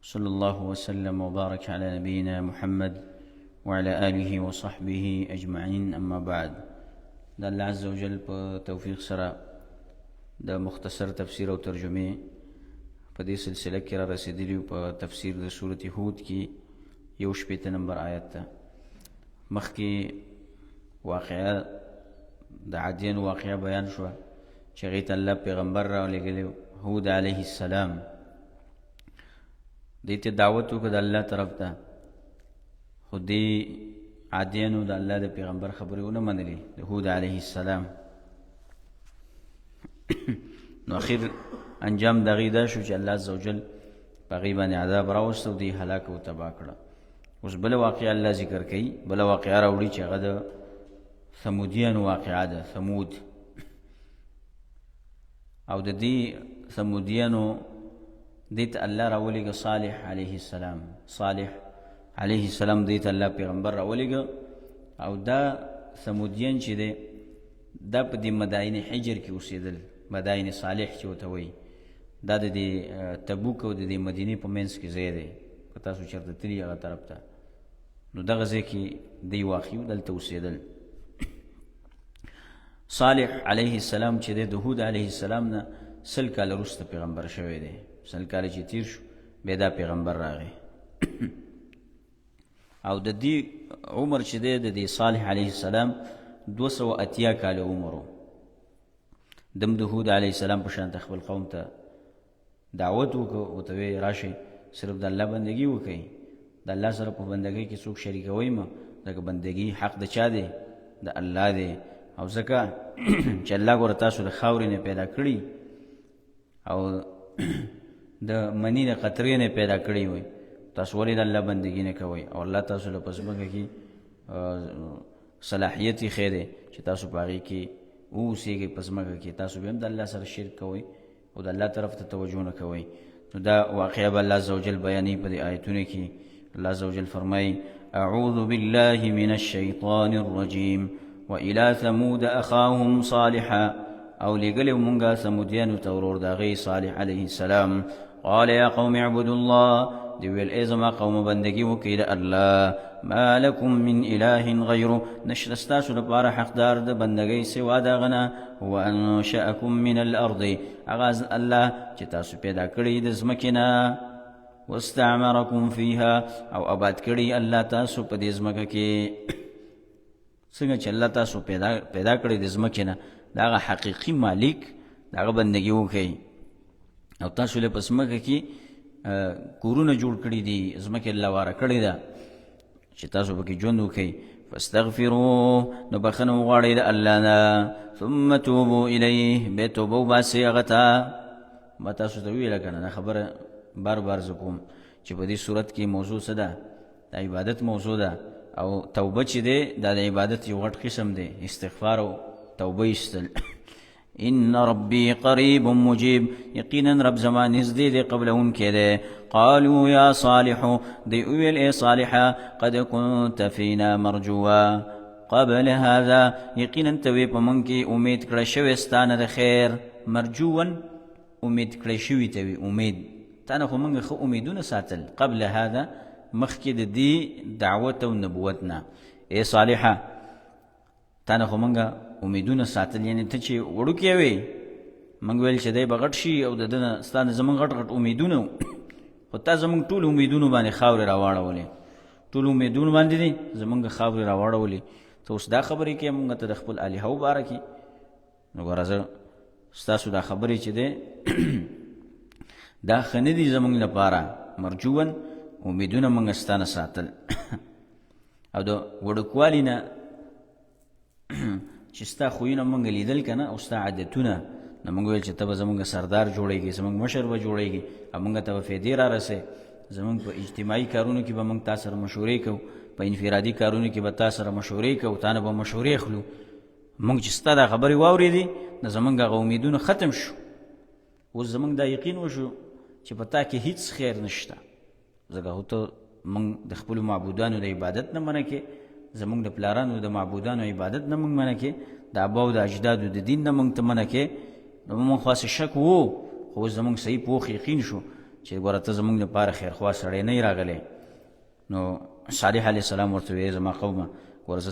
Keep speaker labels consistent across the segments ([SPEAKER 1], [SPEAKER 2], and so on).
[SPEAKER 1] صلى الله وسلم وبارك على نبينا محمد وعلى آله وصحبه أجمعين. أما بعد، دا الله عز وجل په توفیق سره د مختصر تفسیر او ترجمه په دې سلسله کې را رسیدلی په تفسیر د سورة هود کې 1 نمبر آیت ته. مخکې واقعه د عادیان واقعه بیان شو چې هغې ته الله پیغمبر راولېږلی هود علیه السلام، دې ته دعوت وکړه د الله طرف ته، خو دې عادیانو د الله د پیغمبر خبرې ونه منلې د هود علیه السلام. نو اخر انجام د هغې دا شو چې الله عز وجل په هغې باندې عذاب راوسته او دې هلاک او تباه کړه. اوس بله واقعه الله ذکر کوي، بله واقعه راوړي چې هغه د ثمودیانو واقعه ده. ثمود او د دې ثمودیانو دې ته الله راولېږه صالح علیه السلام. صالح علیه السلام دې ته الله پیغمبر راولېږه، او دا ثمودیان چې دی دا په دې مدائن حجر کې اوسېدل، مدائن صالح چې ورته وایي. دا د دې تبوک او د دې مدینې په منځ کې ځای دی، که تاسو چېرته تلي هغه طرف ته، نو دغه ځای کې دی واقع و، دلته اوسېدل. صالح علیه السلام چې دی د هود علیه السلام نه 100 کاله وروسته پیغمبر شوی دی. 100 کاله چې تیر شو بیا دا پیغمبر راغی. او د دې عمر چې دی د دې صالح علیه السلام 280 کاله عمر و. دم د هود علیه السلام په شان خپل قوم ته دعوت وکړو، ورته ویې راشئ صرف د الله بندګي وکئ، د الله سره په بندګۍ کې څوک شریکوئ مه، ځکه بندګي حق د چا دی؟ د الله دی. او ځکه چې الله ګوره تاسو د خاورې نه پیدا کړي او د مني د قطرې نه پیدا کړي وي، تاسو ولې د الله بندګي نه کوئ؟ او الله تاسو له په ځمکه کې صلاحیت یې ښی دی چې تاسو په هغې کې واوسېږئ، په ځمکه کې تاسو بیا هم د الله سره شرک کوئ او د الله طرف ته توجه نه کوئ. نو دا واقعه به الله عزوجل بیانوي په دې آیتونو کې. الله عزوجل فرمایي: اعوذ بالله من الشیطان الرجیم وإلى ثمود أخاهم صالحا، او لګلې مونږه ثمودیانو ته ورور د هغې صالح علیه السلام. قال یا قوم اعبدوا الله، دی ویل ای زما قوم بندګي وکړئ د الله. ما لکم من اله غیره، نشته ستاسو لپاره حقدار د بندګۍ سوا د هغه نه. وانشأکم من الارض، هغه الله چې تاسو پیدا کړئ د ځمکې نه. واستعمرکم فیها، او آباد کړئ الله تاسو په دې ځمکه کې. څنګه چې الله تاسو پیدا کړئ د ځمکې نه، د هغه حقیقي مالک د هغه بندګي وکړئ. او تاسو له په ځمکه کې کورونه جوړ کړي دي، ځمکې الله واره کړې ده چې تاسو پکې ژوند وکړئ. فاستغفروه، نو بخښنه وغواړئ د الله نه. ثم توبوا الیه، بیا توبه وباسئ هغه ته. ما تاسو ته وویله که نه، دا خبره بار بار زه کوم چې په دې صورت کې موضوع څه ده؟ د عبادت موضوع ده، او توبه چې دی دا د عبادت یو غټ قسم دی، استغفار او توبه ایستل. ان ربی قریب مجیب، یقینا رب زما نزدې دی قبلونکی دی. قالوا یا صالحو، دی وویل ای صالحه قد كنت فینا مرجوا قبل هذا، یقینا ته وې په موږ کې امید کړه شوې ستانه د خیر. مرجوا امید کړی شوي ته وي، امید تا نه خو موږ ښه امیدونه ساتل. قبل هذا مخکې د دې دعوت او نبوت نه. ای صالحه تا نه خو موږ امیدونه ساتل، یعنې ته چې وړوکی وې موږ ویل چې دی به غټ شي او د ده نه ستا نه زموږ غټ غټ امیدونه وو، خو تا زموږ ټول امیدونو باندې خاورې راواړولې، ټول امیدونو باندې دي زموږ خاورې راواړولې. ته اوس دا خبرې کوې موږ ته د خپل الهو باره کې. نو ګوره زه ستاسو دا خبرې چې دی دا ښه نه دي زموږ لپاره. مرجون امیدونه موږ ستا نه ساتل. او د وړوکوالي نه چې ستا خویونه موږ لیدل که نه، او ستا عادتونه، نو موږ ویل چې ته به زموږ سردار جوړېږي، زموږ مشر به جوړېږي، او موږ ته به فایدې را رسې. زموږ په اجتماعي کارونو کې به موږ تا سره مشورې کوو، په انفرادي کارونو کې به تا سره مشورې کوو، تا نه به مشورې اخلو. موږ چې ستا دا خبرې واورېدې نو زموږ هغه امیدونه ختم شو. اوس زموږ دا یقین وشو چې په تا کې هیڅ خیر نشته، ځکه خو ته موږ د خپلو معبودانو د عبادت نه منع کې، زموږ د پلارانو د معبودانو عبادت نه موږ منع کې، د اباو د اجدادو د دین نه موږ ته منع کې. نو موږ خو هسې شک وو، خو زموږ صحیح پوخ یقین شو چې ګوره ته زمونږ دپاره خیرخوا سړی نه یې راغلی. نو صالح علیه السلام ورته ویې زما قومه ګوره زه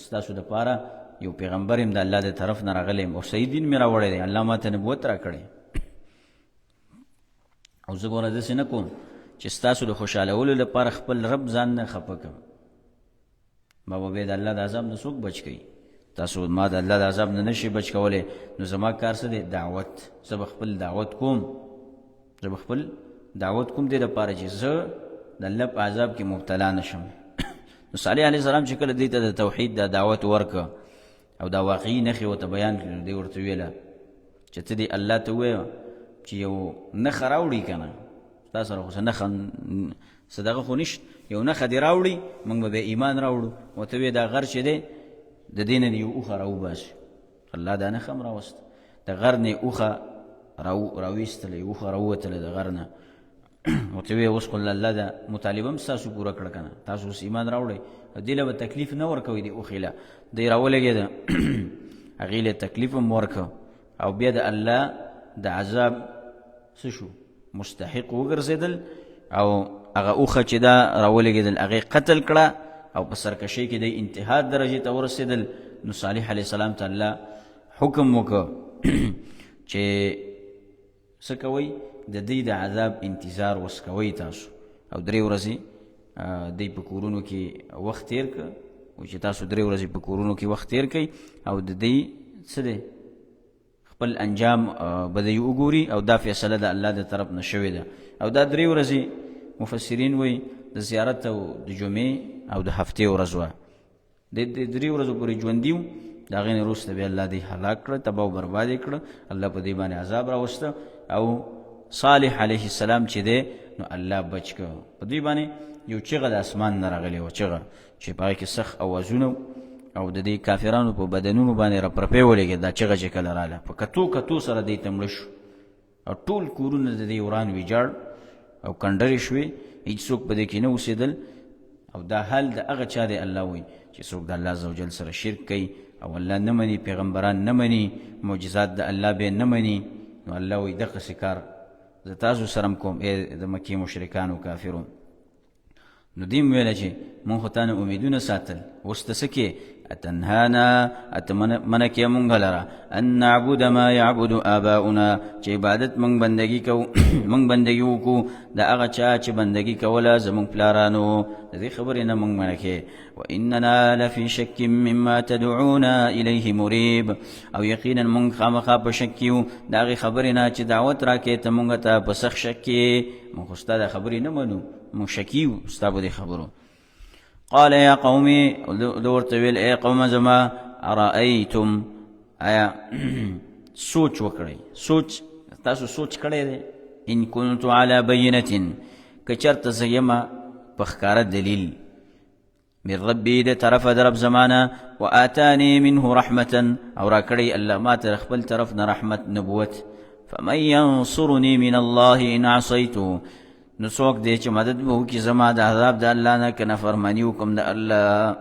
[SPEAKER 1] ستاسو دپاره یو پیغمبر یم د الله د طرف نه راغلی یم او صحیح دین مې راوړی دی، الله ما ته نبوت را کړی او زه ګوره داسې نه کوم چې ستاسو د خوشحالولو لپاره خپل رب ځان نه خفه کړم. ما به د الله د عذاب نه څوک بچ کوي؟ تاسو ما د الله د عذاب نه نشي بچ کولی. نو زما کار څه دی؟ دعوت. زه به خپل دعوت کوم دې لپاره چې زه د الله په عذاب کې مبتلا نشم. نو صالح علیه السلام چې کله دې ته د توحید د دعوت ورکړه او دا واقعي نښې ورته بیان کړي، دی ورته ویله چې ته دې الله ته ووایه چې یو نښه راوړي که نه، ستا سره خو څه نښه څه دغه خو نشته، یو نښه دې راوړي موږ به بیا ایمان راوړو. ورته ویې دا غر چې دی د دې نه دې یو اوښه راوباسي. الله دا نښه هم راوسته، د غر نه یې اوښه راویستله، یو اوښه راووتله د غر نه. ورته ویې اوس خو الله دا مطالبه هم ستاسو پوره کړه که نه، تاسو اوس ایمان راوړئ. دې له به تکلیف نه ورکوئ دې اوښې له، دی راولګېده هغې له تکلیف هم ورکړه او بیا د الله د عذاب څه شو؟ مستحق وګرځېدل او هغه اوښه چې دا راولګېدل هغې قتل کړه او په سرکشۍ کې د انتها درجې ته ورسېدل. نو صالح علیه السلام ته الله حکم وکړه چې څه کوئ؟ د دې د عذاب انتظار وس کوئ تاسو، او 3 ورځې دی په کورونو کې وخت تېر کړه، چې تاسو 3 ورځې په کورونو کې وخت تېر کوئ او د دې څه دی خپل انجام به دی وګوري او دا فیصله د الله د طرف نه شوې ده. او دا 3 ورځې مفسرین وایي د زیارت او د جمعې او د هفتې ورځ وه. د 3 ورځو پورې ژوندي وو، د هغې نه وروسته بیا الله دې هلاک کړه، تباه او برباد یې کړه، الله په دې باندې عذاب راوسته. او صالح علیه السلام چې دی نو الله بچ کړه. په دې باندې یو چغه د اسمان نه راغلی وه، چغه چې په هغې کې سخت اوازونه او د دې کافرانو په بدنونو باندې راپرپې ولګېد. دا چغه چې کله راله په کتو سره دی ته مړه شو او ټول کورونه د دې وران ویجاړ او کنډرې شوې، هېڅ څوک په دې کې نه اوسېدل. او دا حال د هغه چا دی الله وایي چې څوک د الله عزوجل سره شرک کوي او الله نه مني، پیغمبران نه مني، معجزات د الله به نه مني. نو الله وایي دغسې کار زه تاسو سره کوم ای د مکې مشرکانو کافرون. نو دیم ویله چې مونږ خو تا نه امیدونه ساتل، اوس ته څه کې؟ اتنهانا منع کې مونږ لره ان نعبد ما یعبد آباؤنا، چې عبادت مونږ بندگی کو مونږ بندگی وکړو د هغه چا چې بندگی کوله زمونږ پلارانو. د دې خبرې نه مونږ منع کې. واننا لفی شک مما تدعونا الیه مریب، او یقینا مونږ خامخا په شک کې یو د هغې خبرې نه چې دعوت راکې ته مونږ ته په سخت شک کې. مونږ خو ستا د خبرې نه منو، مونږ شکي یو ستا په دې خبرو. قال یا قومي، ورته ویل ای قوم زما، ارأیتم، آیا سوچ وکړئ، تاسو سوچ کړی دی؟ ان کنت علی بینة، که چېرته زه یمه په ښکاره دلیل، من ربي د طرفه د رب زمانه، وآتانی منه رحمة، او را کړی الله ما ته خپل طرف نه رحمت نبوت، فمن ینصرني من الله ان عصیته، نو څوک دی چې مدد به وکړي زما د عذاب د الله نه که نافرماني وکړم د الله.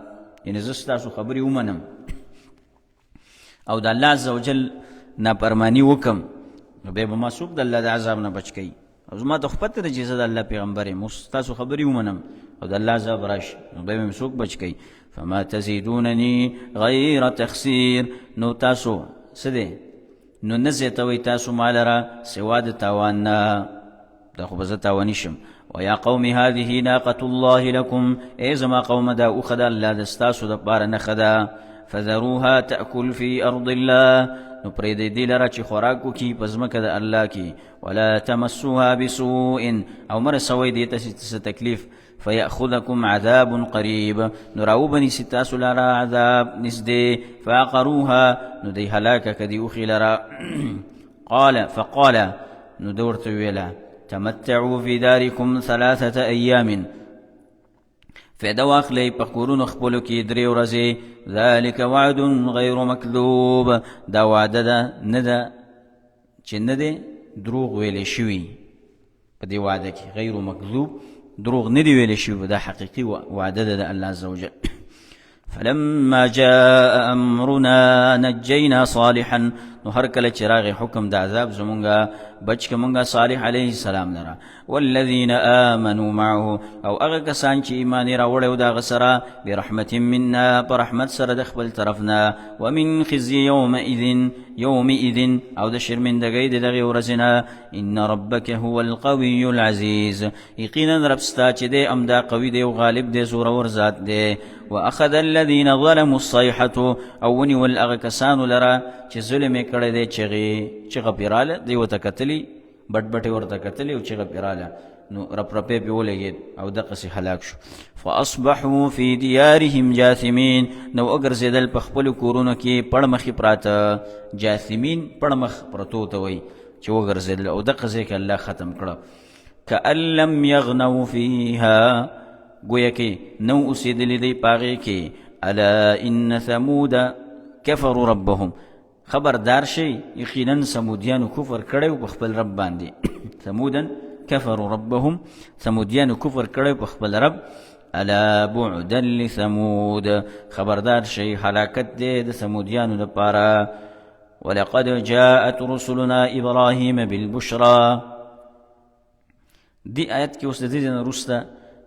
[SPEAKER 1] یعنې زه ستاسو خبرې ومنم او د الله عز وجل نافرماني وکړم، نو بیا به ما څوک د الله د عذاب نه بچ کوي؟ او زما ته خو پته ده چې زه د الله پیغمبر یم، اوس ستاسو خبرې ومنم او د الله عذاب راشي، نو بیا به مې څوک بچ کوي؟ فما تزیدونني غیر تخسیر، نو تاسو څه دی؟ نو نه زیاتوئ تاسو ما لره سوا د تاوان نه، دا خو به زه تاواني شم. ویا قوم هذه ناقة الله لكم، ای زما قوم دا اوښه د الله د ستاسو دپاره نښه ده. فذروها تأکل فی ارض الله، نو پرېږدئ دې لره چې خوراک وکړي په ځمکه د الله کې. ولا تمسوها بسوء، او مه رسوئ دې ته څه تکلیف. فیأخذکم عذاب قریب، نو راوبنیسي تاسو لره عذاب نږدې. فعقروها، نو دی هلاکه که دې اوښې لره. فقال، نو ده ورته وویله تمتعوا في داركم 3 أيام، فایده واخلئ په کورونو خپلو کې 3 ورځې. ذلك وعد غیر مکذوب، دا وعده ده نه ده چې نه دی دروغ ویلی شوي په دې وعده کې، غیر مکذوب، دروغ نه دی ویلی شوي، دا حقیقي وعده ده د الله عز وجل. فلما جاء امرنا نجينا صالحا، نو هر کله چې راغی حکم د عذاب زمونږه بچ که مونږه صالح علیه السلام لره والذین آمنوا معه او هغه کسان چې ایمان یې راوړی و د هغه سره برحمت منا په رحمت سره د خپل طرف نه ومن خزي یومئذ او د شرمندګۍ د دغې ورځې نه ان ربک هو القوي العزیز یقینا رب ستا چې دی امدا قوي دی او غالب دی زورور ذات دی واخذ الذين ظلموا الصيحه او ونیول هغه کسانو لره چې ظلم یې کړی دی چغه پیراله دی ورته کتلي بټ بټې ورته کتلي او چغه پیراله نو رپرپې پې ولګېد او دقسې هلاک شو فاصبحوا في ديارهم جاثمين نو وګرځېدل په خپلو کورونو کې پړمخې پراته جاثمین پړمخ پرتو ته وایي چې وګرځېدل او دقه ځای کې الله ختم کړه كأن لم يغنوا فيها گویا کې نو اوسېدلې دی په هغې کې الا ان ثمود كفروا ربهم خبردار شي یقینا ثمودیانو کفر کړی په خپل رب باندې ثمودا كفروا ربهم ثمودیانو کفر کړی په خپل رب الا بعدا لثمود خبردار شي هلاکت دی د ثمودیانو دپاره ولقد جاءت رسلنا ابراهيم بالبشرى دی آیت کې اوس د دې نه وروسته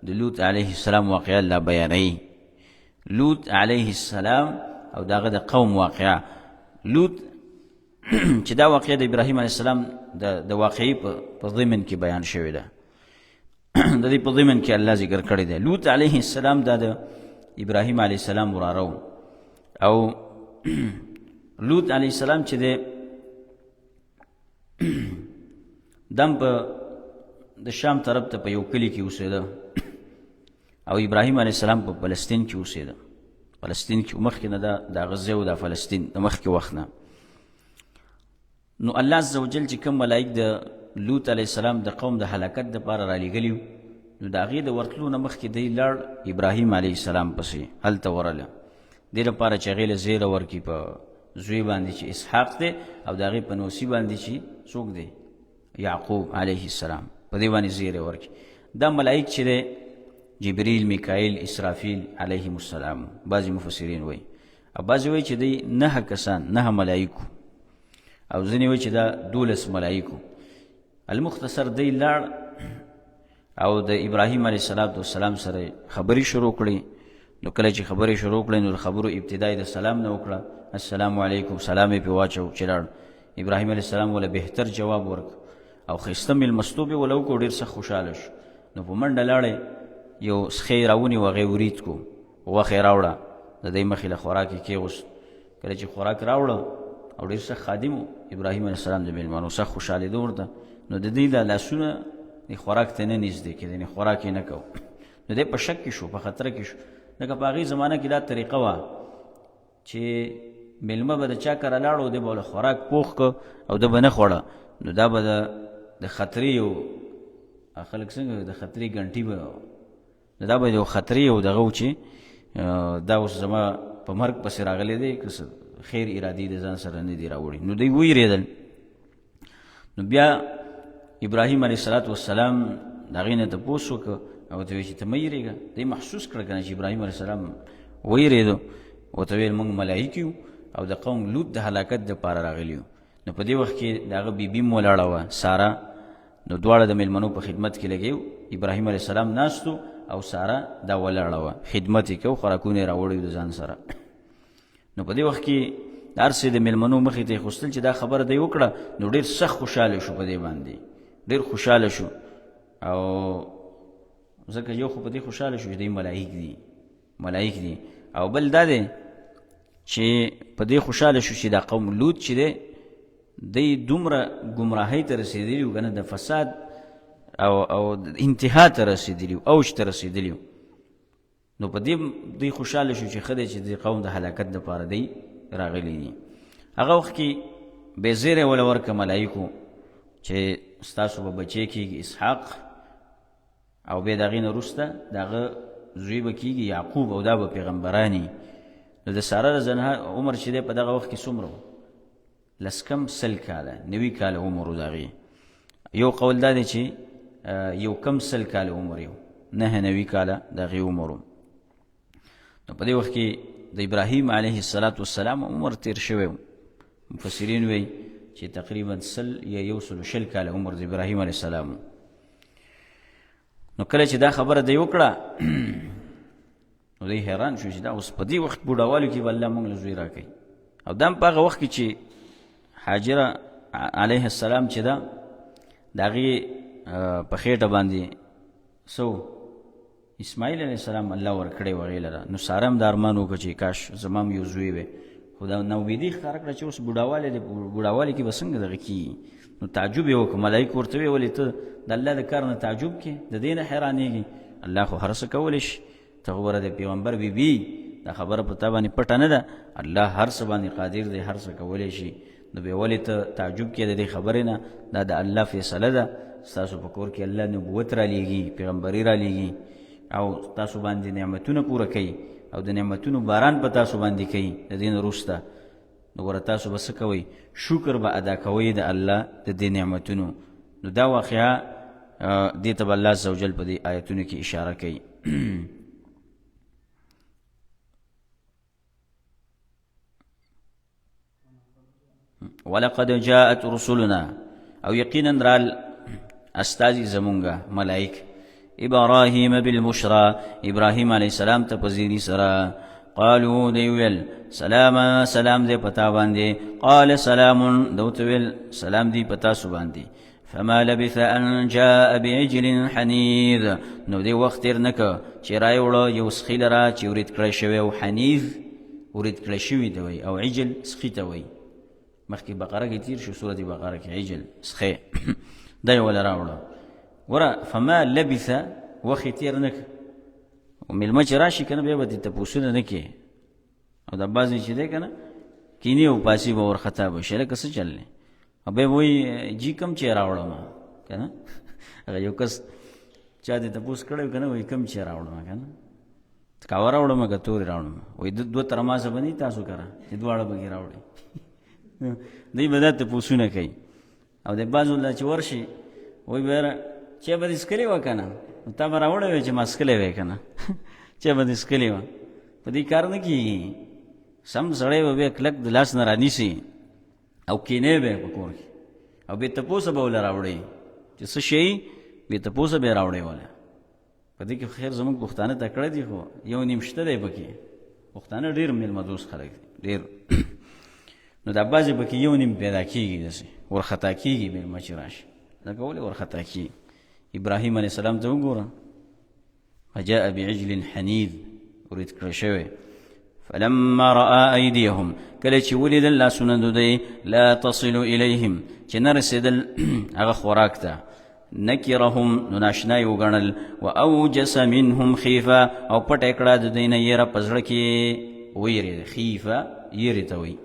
[SPEAKER 1] د لوط علیه السلام واقعه الله بیانوي لوط علیه السلام او دغه د قوم واقعه لوط چې دا واقعه د ابراهیم علیه السلام د واقعي په ضمن کې بیان شوې ده د دې په ضمن کې الله ذکر کړی دی لوط علیه السلام دا د ابراهیم علیه السلام وراره او لوط علیه السلام چې دی دم په د شام طرف ته په یو کلي کې اوسېده او ابراهیم علیه السلام په فلسطین کې اوسېده فلسطین کې مخکې نه دا غزه او دا فلسطین د مخکې وخت نه نو الله عز وجل چې کوم ملائک د لوط علیه السلام د قوم د هلاکت دپاره رالیږلي نو د هغې د ورتلو نه مخکې دی لاړ ابراهیم علیه السلام پسې هلته ورله دې لپاره چې هغې له زیره ورکړي په زوی باندې چې اسحاق دی او د هغې په نوسي باندې چې څوک دی یعقوب علیه السلام په دې باندې زیره ورکړي دا ملائک چې دی جبریل میکائیل اسرافیل علیهم السلام بعضې مفسرین وایي او بعضې وایي چې دی 9 کسان 9 ملائکو او ځینې وایي چې دا 12 ملائکو المختصر دی لاړ او د ابراهیم علیه السلام سره خبرې شروع کړې نو کله چې خبرې شروع کړې نو د خبرو ابتدای د سلام نه وکړه السلام علیکم سلام یې پې واچو چې لاړ ابراهیم علیه السلام وله بهتر جواب ورک او ښایسته میلمستوب یې وله وکړو ډېر سخت خوشحاله شو نو په منډه لاړې یو سخی راونیو هغې ورید کو غوښې راوړه د دې مخې له خوراک یې کېغوست کله چې خوراک راوړه او ډېر سخت خادم و ابراهیم علیه السلام د میلمانو سخت خوشحالېده ورته نو د دې دا لاسونه د خوراک ته نه نږدې کېدی خوراک یې نه کو نو دی په شک کې شو په خطره کې شو لکه په هغې زمانه کې دا طریقه وه چې میلمه به د چا کره لاړ او دی به له خوراک پوخ که او ده به نه خوړه نو دا به د خطرې یو خلک څنګه د خطرې ګنټي به دا به یو خطرې یو دغه و چې دا اوس زما په مرګ پسې راغلی دی که خیر ارادي د ځان سره نه دي راوړي نو دوی ویرېدل نو بیا ابراهیم علیه السلام د هغې نه تپوس وکړه او ورته ویل چې ته مه یېرېږه دی محسوس کړه که نه چې ابراهیم علیه السلام ویرېدو ورته ویل موږ ملایک یو او د قوم لوط د هلاکت دپاره راغلي یو نو په دې وخت کې د هغه بیبي م ولاړه وه ساره نو دواړه د میلمنو په خدمت کې لګیو ابراهیم علیه السلام ناستو او ساره دا ولاړه وه خدمت یې کو خوراکونه یې راوړی د ځان سره نو په دې وخت کې د هر څه د میلمنو مخې ته یې خوستل چې دا خبره دی وکړه نو ډېر سخت خوشحاله شو په دې باندې ډېر خوشحاله شو او ځکه یو خو په دې خوشحاله شو چې دی ملایک دي او بل دا دی چې په دې خوشحاله شو چې دا قوم لوط چې دی دومره ګمراهۍ ته رسېدلي و که نه د فساد او انتها ته رسېدلي و اوج ته رسېدلي و نو په دې خوشحاله شو چې ښه دی چې د قوم د هلاکت دپاره دی راغلی دي هغه وخت کې بې زیری وله ورکه ملایکو چې ستاسو به بچی کېږي اسحاق او بیا د هغې نه وروسته د هغه زوی به کېږي یعقوب او دا به پیغمبرانی نو د ساره رضنها عمر چې دی په دغه وخت کې څومره و 10 کاله 90 کاله عمر و د هغې یو قول دا دی چې یو کم 100 کاله عمر یو 90 کاله د هغې عمر و نو په دې وخت کې د ابراهیم علیه السلام عمر تیر شوی و مفسرین وی چې تقریبا 100 یا 100 کاله عمر د ابراهیم علیه السلام. نو کله چې دا خبره دی وکړه نو دی حیران شو چې دا اوس په دې وخت بوډاوالو کې به الله موږ له زوی راکوي. او دا هم په هغه وخت کې چې حاجره علیه السلام چې ده د هغې په خېټه باندې اسماعیل علیه السلام الله ورکړی و هغې لره. نو ساره هم دا ارمان وکړه چې کاش زما هم یو زوی وی، خو دا ناامیدي ښکاره کړه چې اوس بوډاوالی دی، بوډاوالي کې به څنګه دغه کېږي. نو تعجب یې وکړه، ملایکو ورته ویې ولې ته د الله د کار نه تعجب کې د دې نه حیرانېږي؟ الله خو هر څه کولی شي. ته خو ګوره د پیغمبر بیبي دا خبره په تا باندې پټه نه ده، الله هر څه باندې قادر دی، هر څه کولی شي. نو بیا ولې ته تعجب کې د دې خبرې نه؟ دا د الله فیصله ده. ستاسو په کور کې الله نبوت را لیږي، پیغمبري را لیږي، او تاسو باندې نعمتونه پوره کوي، او د نعمتونو باران په تاسو باندې کوي د دې نه وروسته. نو ګوره تاسو به څه کوئ؟ شکر به ادا کوئ د الله د دې نعمتونو. نو دا واقعه دې ته به الله عز وجل په دې آیتونو کې اشاره کوي. ولقد جاءت رسلنا، او یقینا رال استازي زمونږه ملائک ابراهیم بالبشرى، ابراهیم علیه السلام ته په زیری سره. قالوا دی ویل سلاما، سلام دی پتا باندې. قال سلام، دوت ویل سلام دی پتا سو باندې. فما لبث ان جاء بعجل حنيذ، نو دی وخت تیر نکه چې راوړه یو سخی لره چې ورید کړی شوی، او حنیذ ورید کړی شوی دی وی، او عجل سخی ته وی. مخکې بقره کې تیر شو، سورة بقره کې عجل سخی دی ولا راوړه. ګوره فما لبث وخت تیر نکه، او مېلمه چې راشي که نه بیا به دې تپوسونه نه کوې، او دا بعضې چې دی که نه کینې او پاسي به ورخطا به شي لکه څه چل دی، او بیا به وایي جي کم چې راوړم که نه. هغه یو کس چا دې تپوس کړی که نه، وایي کم چې راوړم که نه، کاوه راوړم که تورې راوړم، وایي دوه ترمازه به نه تاسو کره چې دواړه به کې راوړئ. دوی به دا تپوسونه کوي. او د بعضو الله چې ورشي وایي به چا به دې څکلې وه که نه، نو تا به راوړی وی چې ما څکلی وی که نه، چا به دې څکلې وه. په دې کار نه کېږي. سم سړی به بیا کلک د لاس نه رانیسي او کینې به په کور کې، او بې تپوسه به وله راوړی چې څه شی، بې تپوسه به یې راوړی وله. په دې کې خیر زموږ پښتانه تکړه دي، خو یو نیم شته دی پکې. پښتانه ډېر مېلمه دوست خلک دي ډېر. نو دا بعضې پکې یو نیم پیدا کېږي، داسې ورخطا کېږي مېلمه چې راشي. لکه ولې ورخطا کېږي؟ ابراهیم علیه السلام ته وګوره، فجاء بعجل حنیذ ورید کړی شوی. فلما رأى أيديهم، کله چې ولیدل لاسونه د دوی لا تصل إلیهم، چې نه رسېدل هغه خوراک ته، نکرهم، نو ناشنا یې وګڼل، وأوجس منهم خیفه، او پټه کړه د دوی نه یېره په زړه کې ویرېده. خیفه یېرې ته وایي.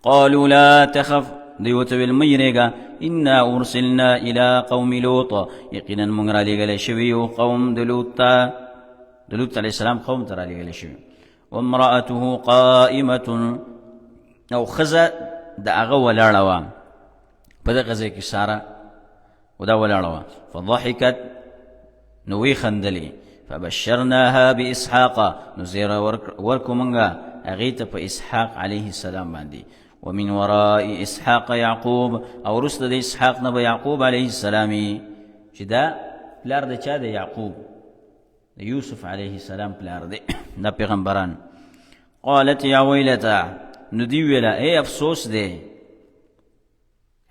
[SPEAKER 1] قالوا لا تخف، دوی ورته ویل مه یېرېږه، انا ارسلنا الى قوم لوط، یقینا موږ را لېږلی شوي یو قوم د لوط ته، د لوط علیه السلام قوم ته را لېږلی شوي. وامرأته قائمة، او ښځه د هغه ولاړه وه په دغه ځای کې ساره، و دا ولاړه وه. فضحکت، نو ویې خندلې. فبشرناها باسحاق، نو زیره ورکو موږ هغې ته په اسحاق علیه السلام باندې. ومن وراء اسحاق یعقوب، او رسل د اسحاق نه به یعقوب علیه السلام، چې دا پلار د چا دی؟ یعقوب، د یوسف علیه السلام پلار دی، دا پیغمبران. قالت یا ویلتا، نو دی ویله ای افسوس دی،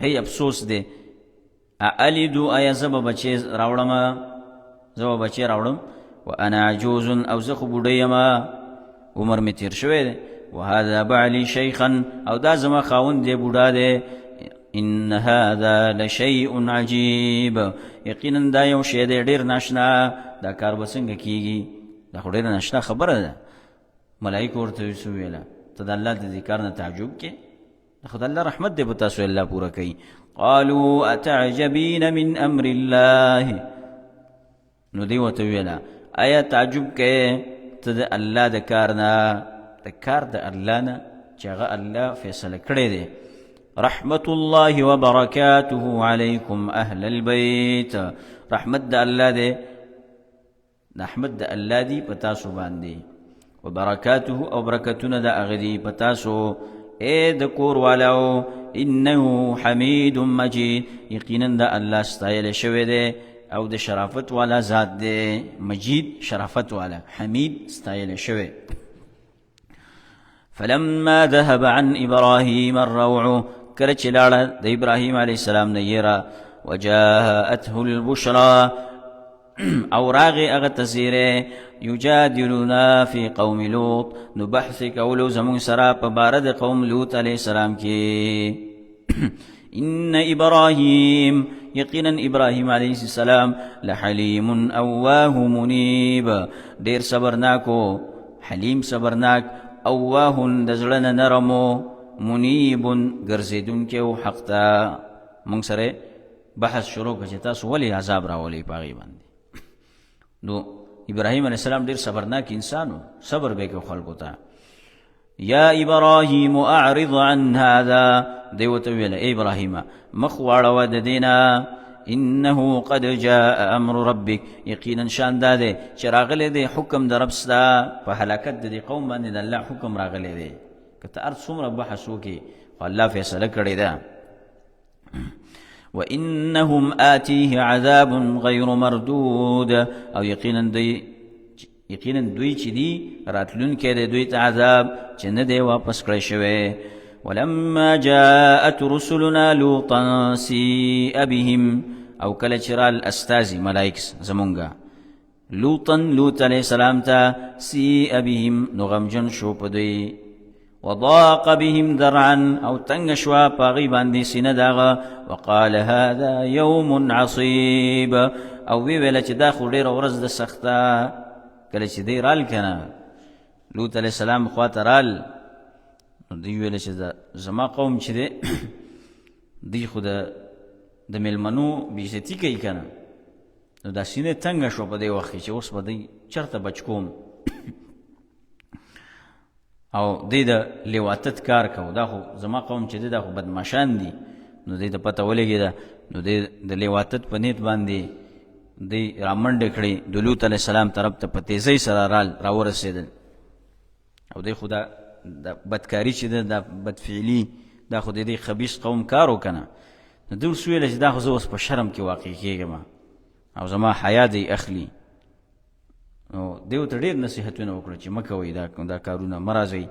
[SPEAKER 1] ای افسوس دی. االدو، آیا زه به بچی راوړم، زه به بچی راوړم. وانا عجوز، او زه خو بوډۍ یم، عمر مې تیر شوی دی. وهذا بعلی شیخا، او دا زما خاوند دی بوډا دی. ان هذا لشیء عجیب، یقینا دا یو شی دی ډېر ناشنا، دا کار به څنګه کېږي؟ دا خو ډېره ناشنا خبره ده. ملایکو ورته څه ویله؟ ته د الله د دې کار نه تعجب کې؟ خو د الله رحمت دی په تاسو الله پوره کوي. قالوا اتعجبین من امر الله، نو دی ورته ویله آیا تعجب کې ته د الله د کار نه، د کار د الله نه چې هغه الله فیصله کړی دی. رحمت الله وبرکاته علیکم اهل البیت، رحمت د الله دی، رحمت د الله دی په تاسو باندې. وبرکاته، او برکتونه د هغه دی په تاسو. اے د کور والاو انه حمید مجید یقینا د الله ستایل شوی دی او د شرافت والا ذات دی مجید شرافت والا حمید ستایل شوی فلما ذهب عن ابراهيم الروع کله چې لاړه د ابراهیم علیه السلام نه یېره وجاءته البشرى او راغی هغه تزیره یجادلونا فی قوم لوط نو بحث کولو زمون سره په باره د قوم لوط علیه السلام کې ان ابراهیم یقینا ابراهیم علیه السلام لحلیم اواه منیب ډیر صبرناکو حلیم صبرناک اواه د زړه نه نرمو منیب ګرځېدونکی او حق ته موږ سره بحث شروع کړه چې تاسو ولې عذاب راولئ په هغې باندې نو ابراهیم علیه السلام ډېر صبرناک انسان و صبر به یې کوي خلکو ته یا ابراهیم اعرض عن هذا دی ورته وویله ای ابراهیمه مخ واړوه د دې نه انه قد جاء امر ربک یقینا شان دا دی چې راغلی دی حکم د رب ستا په هلاکت د دې قوم باندې د الله حکم راغلی دی که ته هر څومره بحث وکړې خو الله فیصله کړې ده وإنهم آتيه عذاب غير مردود او یقینا دوی چې دی راتلونکی دی دوی ته عذاب چې نه دی واپس کړی شوی ولما جاءت رسلنا لوطا سیء بهم او کله چې رال استازي ملائک زمونږه لوط علیه السلام ته سیء بهم نو غمجن شو په دوی وضاق بهم ذرعا او تنگ شوا پاغي باندې سینه داغه وقال هذا يوم عصيب او ویل چې دا خو ډیره ورځ د سخته کله چې دی رال کنه لوط علیه السلام خواته رال نو دی ویل چې زما قوم چې دی دی خو د میلمنو بېزتي کوي کنه نو دا سینه تنګه شوه په دې وخت کې چې اوس به دی چېرته بچ کوم او دی د لیواتت کار کو دا خو زما قوم چې دی دا خو بدماشان دي نو دی ته پته ولګېده نو دی د لیواتت په نیت باندې دی رامنډې کړې د لوط علیه السلام طرف ته په تیزۍ سره راورسېدل او دی خو دا بدکاري چې ده دا بدفعلي دا خو د دې خبیث قوم کار وکنه نو دوی ورس ویله چې دا خو زه اوس په شرم کې واقع کېږم او زما حیا دی اخلي نو دیو ته ډېر نصیحتونه وکړه چې مه کوئ دا کارونه مه راځئ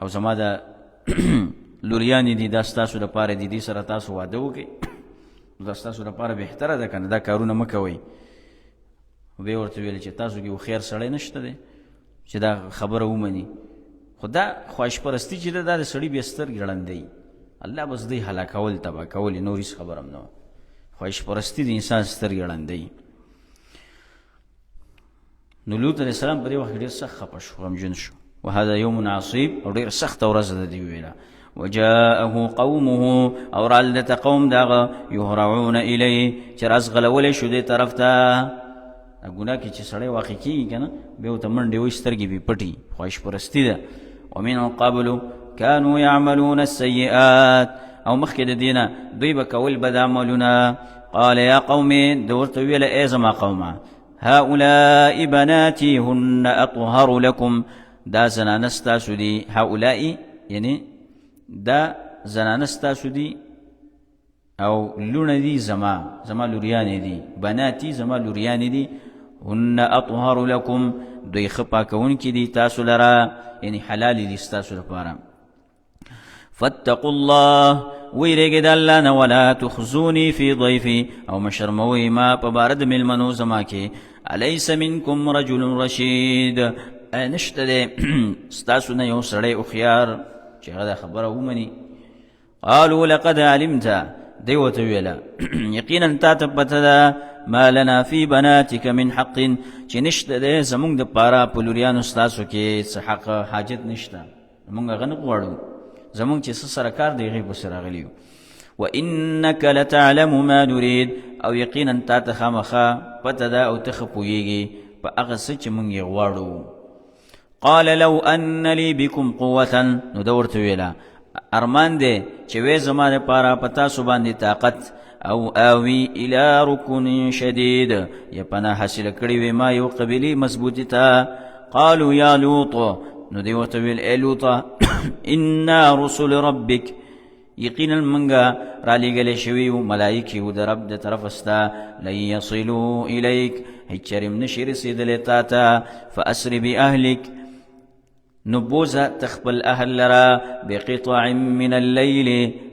[SPEAKER 1] او زما دا لوریانې دي دا ستاسو لپاره دي دې سره تاسو واده وکړئ دا ستاسو لپاره بهتره ده که نه دا کارونه مه کوئ ویې ورته ویل چې تاسو کې هوښیار سړی نشته دی چې دا خبره ومني خو دا خواهش پرستي چې ده دا د سړي بیا سترګې ړندوي الله بس دی هلاکول تباه کول نور هېڅ خبره هم نه وه خواهش پرستي د انسان سترګې ړندوي نو لوط علیه السلام په دې وخت کې ډېر سخت خفه شو غمجن شو وهذا یوم عصیب او ډېر سخته ورځ ده دې ویله وجاءه قومه او رال دته قوم دغه یهرعون الیه چې راځغلولی شو دې طرف ته ګناه کې چې سړی واقع کېږي که نه بیا ورته منډې وایي سترګې بې پټي خواهش پرستي ده ومن قبل كانوا يعملون السيئات او مخکې د دې نه دوی به کول بد عملونه قال یا قوم ده ورته ویله ای زما قومه هؤلاء بناتي هن اطهر لكم دا زنانه ستاسو دي هؤلاء یعنی دا زنانه ستاسو دي او لونه دي زما لوریانې دي بناتي زما لوریانې دي هن اطهر لكم دوی ښه پاکوونکي دي تاسو لره یعنی حلال دي ستاسو لپاره فاتقوا الله ویریږئ د الله نه ولا تخزوني في ضيفي او مشرموئ ما په باره د میلمنو زما کې الیس منکم رجل رشید نشته دی ستاسو نه یو سړی هوښیار چې هغه دا خبره ومني قالوا لقد علمت دی ورته ویله یقینا تا ته پته ده ما لنا فی بناتک من حق چې نشته دی زمونږ دپاره په لوریانو ستاسو کې څه حق حاجت نشته مونږ هغه نه غواړو زمونږ چې څه سره کار دی هغې پسې راغلي یو وانک لتعلم ما نريد او یقینا تا ته خامخا پته ده او ته ښه پوهېږې په هغه څه چې مونږ یې غواړو قال لو ان لي بكم قوة نو ده ورته ویله ارمان دی چې وی زما دپاره په تاسو باندې طاقت او آوي الى رکن شدید یا پناه حاصله کړې وې ما یو قبیلې مضبوطي ته قالوا یا لوط نو دی ورته ویل ای لوطه انا رسل ربک یقینا منگا را لګلې شوي ملائکې و د رب د طرف استا لن یصلوا الیک هیڅ چرم نشي رسېدلی تا ته فاسر باهلک نو بوزه تخپل اهل لرا بقطع من الليل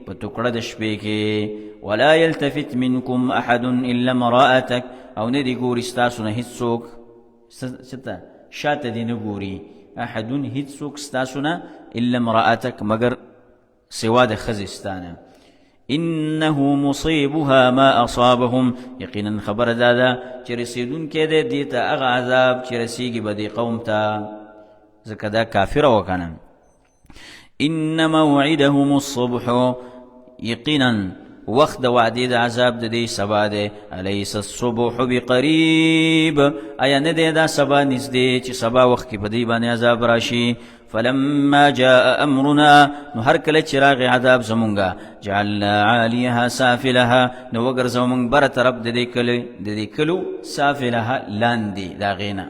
[SPEAKER 1] په ټوکړه د شپې کې ولا يلتفت منكم احد الا امرأتك او نه دی ګوري ستاسو نه هیڅوک څه شاته دی نه ګوري احد هیڅوک ستاسو نه الا امرأتك مگر سوا د خزستانه انه مصيبها ما اصابهم یقینا خبر دادا چې رسیدون کې د دې ته هغه عذاب چې رسیږي به دې قوم ته ځکه دا کافره وکنه ان موعدهم الصبح یقینا وقت د وعدې د عذاب د دې سبا دی الیس الصبح بقریب ایا نه دی دا سبا نږدې چې سبا وخت کې په دې باندې عذاب راشي فلما جاء امرنا نو هر کله چې راغی عذاب زمونږه جعلنا عالیها سافلها نو وګرځو موږ بره طرف د دې کلو سافلها لاندې د هغې نه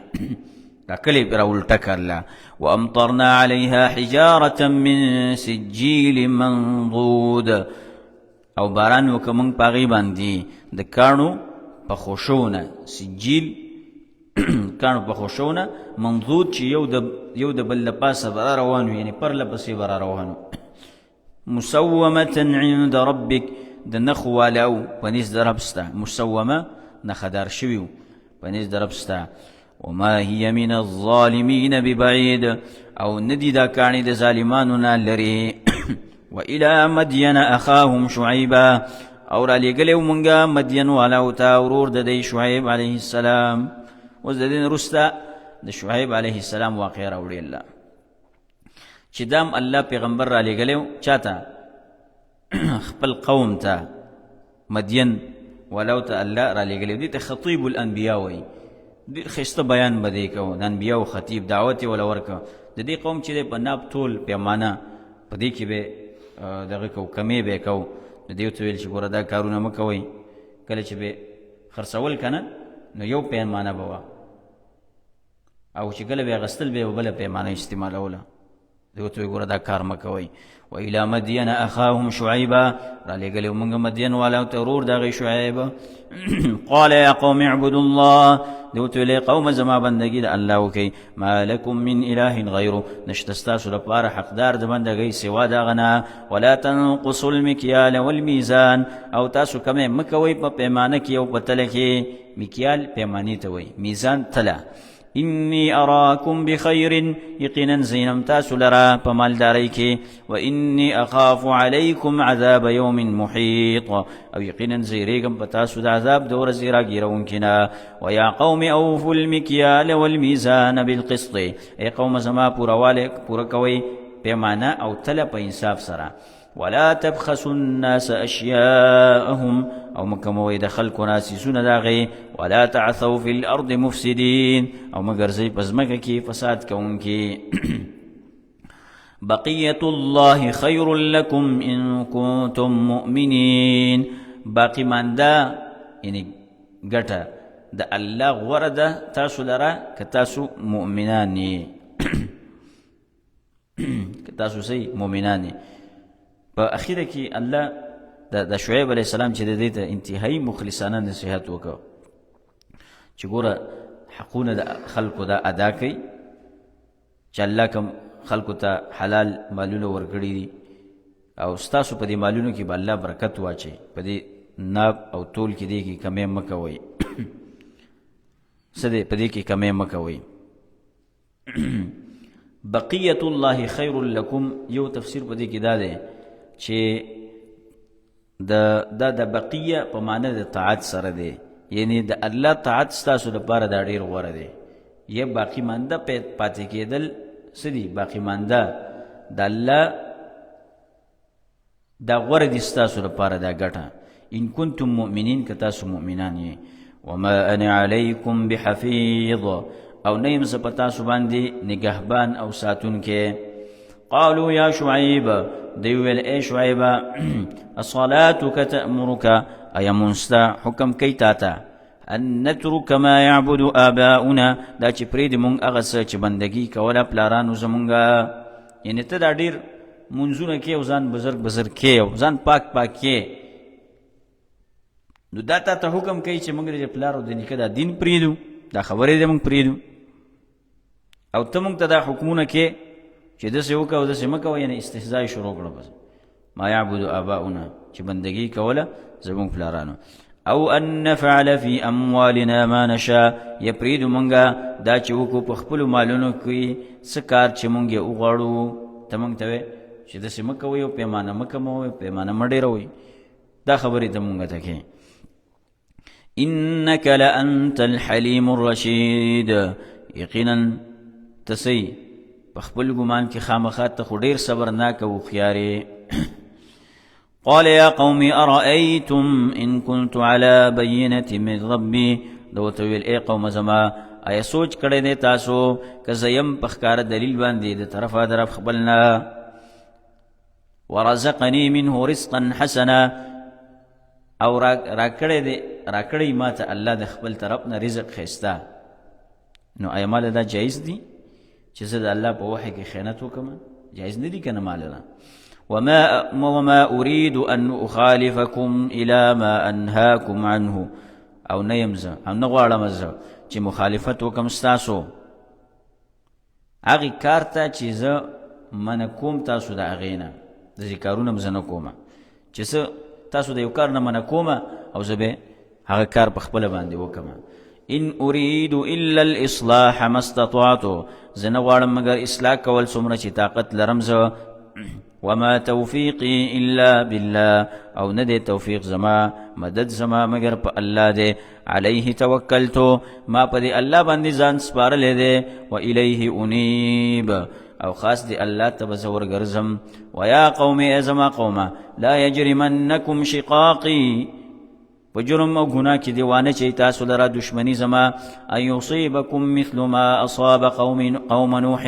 [SPEAKER 1] دا کلی را الټه کړله وامطرنا علیها حجارة من سجیل منضود او باران وکړه موږ په هغې باندې د کاڼو پخوشونه سجیل کاڼو پخوشونه منضود چې یو د بل له پاسه به را روان وي یعنې پرله پسې به را روان مسومة عند ربک د نښو والا او په نزد د رب ستا مسومه نښهدار شوي و په نزد د رب ستا وما هي من الظالمين ببعيد او ندی دا کاڼي د ظالمانو نه لرې وإلى مدين أخاهم شعيبا او را لېږلی و مونږه مدین والاو ته ورور د دی شعیب علیه السلام اوس د دې نه وروسته د شعیب علیه السلام واقع راوړي الله چې دام الله پیغمبر را لېږلی و چاته خپل قوم ته مدین والاو ته الله را لېږلی و دې ته خطیب الانبیا وایي ډېر ښایسته بیان به دی کوو د انبیاو خطیب دعوت یې وله ورکړه د دې قوم چې دی په ناب ټول پیمانه په دې کې به دغه کو کمې به کوو نو دې ورته ویل چې ګوره دا کارونه مه کوئ کله چې به خرڅول که نه نو یو پیمانه به وه او چې کله به یې اخیستل به یې بله پیمانه استعمالوله دې ورته ویل ګوره دا کار مه کوئ وإلى مدين أخاهم شعيبا را لېږلی مونږ مدین والاو ته ورور د هغې شعیب قال یا قوم اعبدوا الله دې ورته ویلی قومه زما بندګي د الله وکئ ما لکم من اله غیرو نشته ستاسو لپاره حقدار د بندګۍ سوا د هغه نه ولا تنقصوا المکیال والمیزان او تاسو کمې مه کوئ په پیمانه کې او په تله کې مکیال پیمانې ته وایي میزان تله انی اراکم بخیر یقینا زینم تاسو لرا په مالدارۍ کې و انی اخاف علیکم عذاب یوم محیط او یقینا زیریږم په تاسو د عذاب د ورځې راګیرونکي نه و یا قوم اوفوا المکیال والمیزان بالقسط ای قوم زما پوره کوئ پیمانه او تله په انصاف سره ولا تبخسوا الناس اشیاءهم او مکموی د خلکو ناسیسونه د هغې ولا تعثوا فی الارض مفسدین او مګرځئ په ځمکه کې فساد کوونکي بقیة الله خیر لکم ان کنتم مؤمنین باقی مانده یعنی ګټه د الله غوره ده تاسو لره که تاسو مؤمنان یې که تاسو صحیح مؤمنان یې په اخیره کې الله د شعیب علیه السلام چې د دې ته انتهایی مخلصانه نصیحت وکړه چې ګوره حقونه د خلکو دا ادا کوي چې الله کوم خلکو ته حلال مالونه ورکړي دي او ستاسو په دې مالونو کې به الله برکت واچي په دې ناب او تول کې دی کې کمې مه کوئ څه دی په دې کې کمې مه کوئ بقیة الله خیر لکم یو تفسیر په دې کې دا دی چې دا د بقیه په معنی د طاعت سره دی یعنی د الله طاعت ستاسو لپاره دا ډېر غوره دی یا باقی مانده پاتې کېدل څه دي باقی مانده د الله دا غوره دي ستاسو لپاره دا ګټه ان کنتم مؤمنین که تاسو مؤمنان یې وما انا علیکم بحفیظ او نه یم زه په تاسو باندې نگهبان او ساتونکی قالوا یا شعیب دی ویل ای شعیبه الصلاتک تأمرک ایا مونستا حکم کوي تا ته ان نترک ما یعبد آباؤنا دا چې پرېږدي مونږ هغه څه چې بندګي کوله پلارانو زمونږه یعنې ته دا ډېر منځونه کې او ځان بزرګ کې او ځان پاک کې. نو دا ته حکم کوي چې موږ د پلار او د نیکه دا دین پرېږدو، دا خبرې دې موږ پرېږدو، او ته موږ ته دا حکمونه کې چې داسې وکړه او داسې مه کوه، یعنې استهزا یې شروع کړه. بس ما یعبد آباؤنا، چې بندګي کوله زموږ پلارانو. او ان نفعل فی اموالنا ما نشاء، یا پرېږدو موږ دا چې وکړو په خپلو مالونو کې څه کار چې موږ یې وغواړو. ته موږ ته وې چې داسې مه کوئ او پیمانه مه کموئ، پیمانه مه ډېروئ، دا خبرې ته موږ ته کوې. انک لانت الحلیم الرشید، یقینا تسی په خپل ګمان کې خامخا ته خو ډېر صبرناک او هوښیار یې. قال یا قوم ارأیتم ان كنت على بینة من ربی، دا ورته ویل ای قوم زما آیا سوچ کړی دی تاسو که زه یم په ښکاره دلیل باندې د طرفه د رب خپل نه. ورزقنی منه رزقا حسنا، او راکړی ما ته الله د خپل طرف نه رزق ښایسته. نو آیا ماله دا جایز دی چې زه د الله په وحی کې خیانت وکړم؟ جایز نه دی که نه ماله ده. وما أريد أن أخالفكم إلى ما أنهاكم عنه، او نه یم زه او نه غواړم زه چې مخالفت وکړم ستاسو هغې کار ته چې زه منع کوم تاسو د هغې نه. داسې کارونه م زه نه کوم چې زه تاسو د یو کار نه منع کوم او زه به هغه کار په خپله باندې وکړم. ان اريد الا الاصلاح ما استطعت، زه نه غواړم مګر اصلاح کول څومره چې طاقت لرم زه. وما توفیقی الا بالله، او نه دی توفیق زما مدد زما مگر په الله دی. علیه توکلتو، ما په دی الله باندې ځان سپارلی دی. و الیه انیب، او خاص دی الله ته به زه ورګرځم. ویا قوم، ای زما قومه، لا یجرمنکم شقاقی، په جرم او ګناه کې دی وانه چې تاسو لره دشمني زما. ان یصیبکم مثل ما اصاب قوم نوح،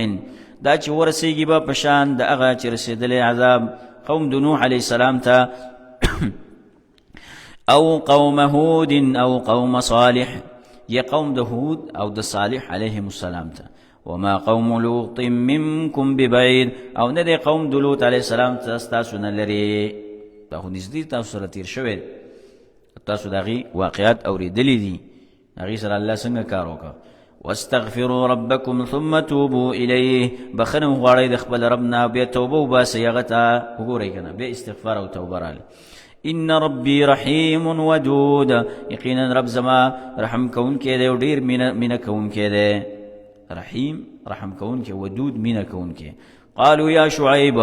[SPEAKER 1] دا چې ورسیږي به په شان د هغه چې رسېدلی عذاب قوم د نوح علیه السلام ته. او قوم هود او قوم صالح، یا قوم د هود او د صالح علیهم السلام ته. وما قوم لوط منکم ببعید، او نه دی قوم د لوط علیه السلام ته ستاسو نه لرې. دا خو نږدې تاسو سره تېر شوی، تاسو د هغې واقعات اورېدلي دي، هغې سره الله څنګه کار وکړه. واستغفروا ربکم ثم توبوا الیه، بخنه وغواړئ د خپل رب نه، بیا توبه وباسئ هغه ته. وګورئ که نه، بیا استغفار او توبه راغله. ان ربی رحیم ودود، یقینا رب زما رحم کوونکی دی او ډېر مینه کوونکی دی. رحیم رحم کوونکی، ودود مینه کوونکی. قالوا یا شعیب،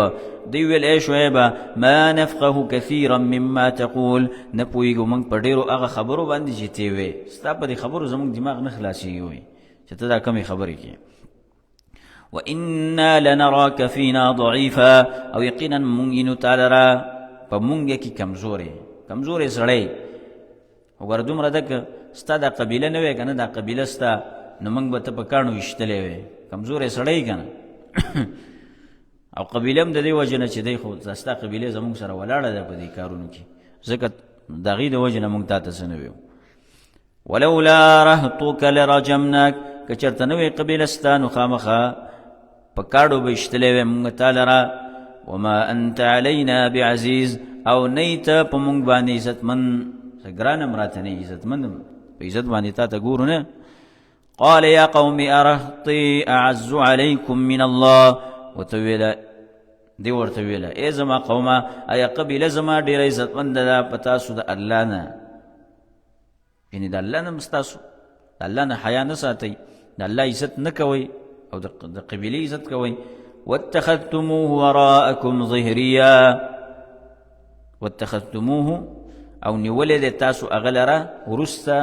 [SPEAKER 1] دی ویل ای شعیب، ما نفقه کثیرا مما تقول، نه پوهېږو موږ په ډېرو هغه خبرو باندې چې تی وې، ستا په دې خبرو زموږ دماغ نه خلاصېږي وایي چې ته دا کمې خبرې کې. وإنا لنراك فينا ضعیفا، او یقینا مونږ یې نو تا لره په مونږ کې کمزورې سړی. وګوره دومره ده که ستا دا قبیله نه وې که نه، دا قبیله ستا، نو موږ به ته په کاڼو ویشتلی وې. کمزورې سړی که نه او قبیله هم د دې وجه نه چې دی خو ستا قبیله زموږ سره ولاړه ده په دې کارونو کې، ځکه د هغې د وجه نه موږ تا ته څه نه ویو. ولولا رهطک لرجمناک، که چېرته نه وې قبیله ستا نو خامخا په کاڼو به ایشتلی وې موږ تا لره. وما انت علینا بعزیز، او نه ته په موږ باندې عزتمن، څه ګران هم راته نه عزتمن، په عزت باندې تا ته ګورو نه. قال یا قوم ارهطی اعز علیکم من الله، دی ورته ویله ای زما قومه، آیا قبیله زما ډېره عزتمنده ده په تاسو د الله نه؟ یعنې د الله نه ستاسو د الله نه حیا نه ساتئ، د الله عزت نه کوئ او د قبیلې عزت کوئ. واتخذتموه وراءکم ظهریا، واتخذتموه، او نیولې دی تاسو هغه لره وروسته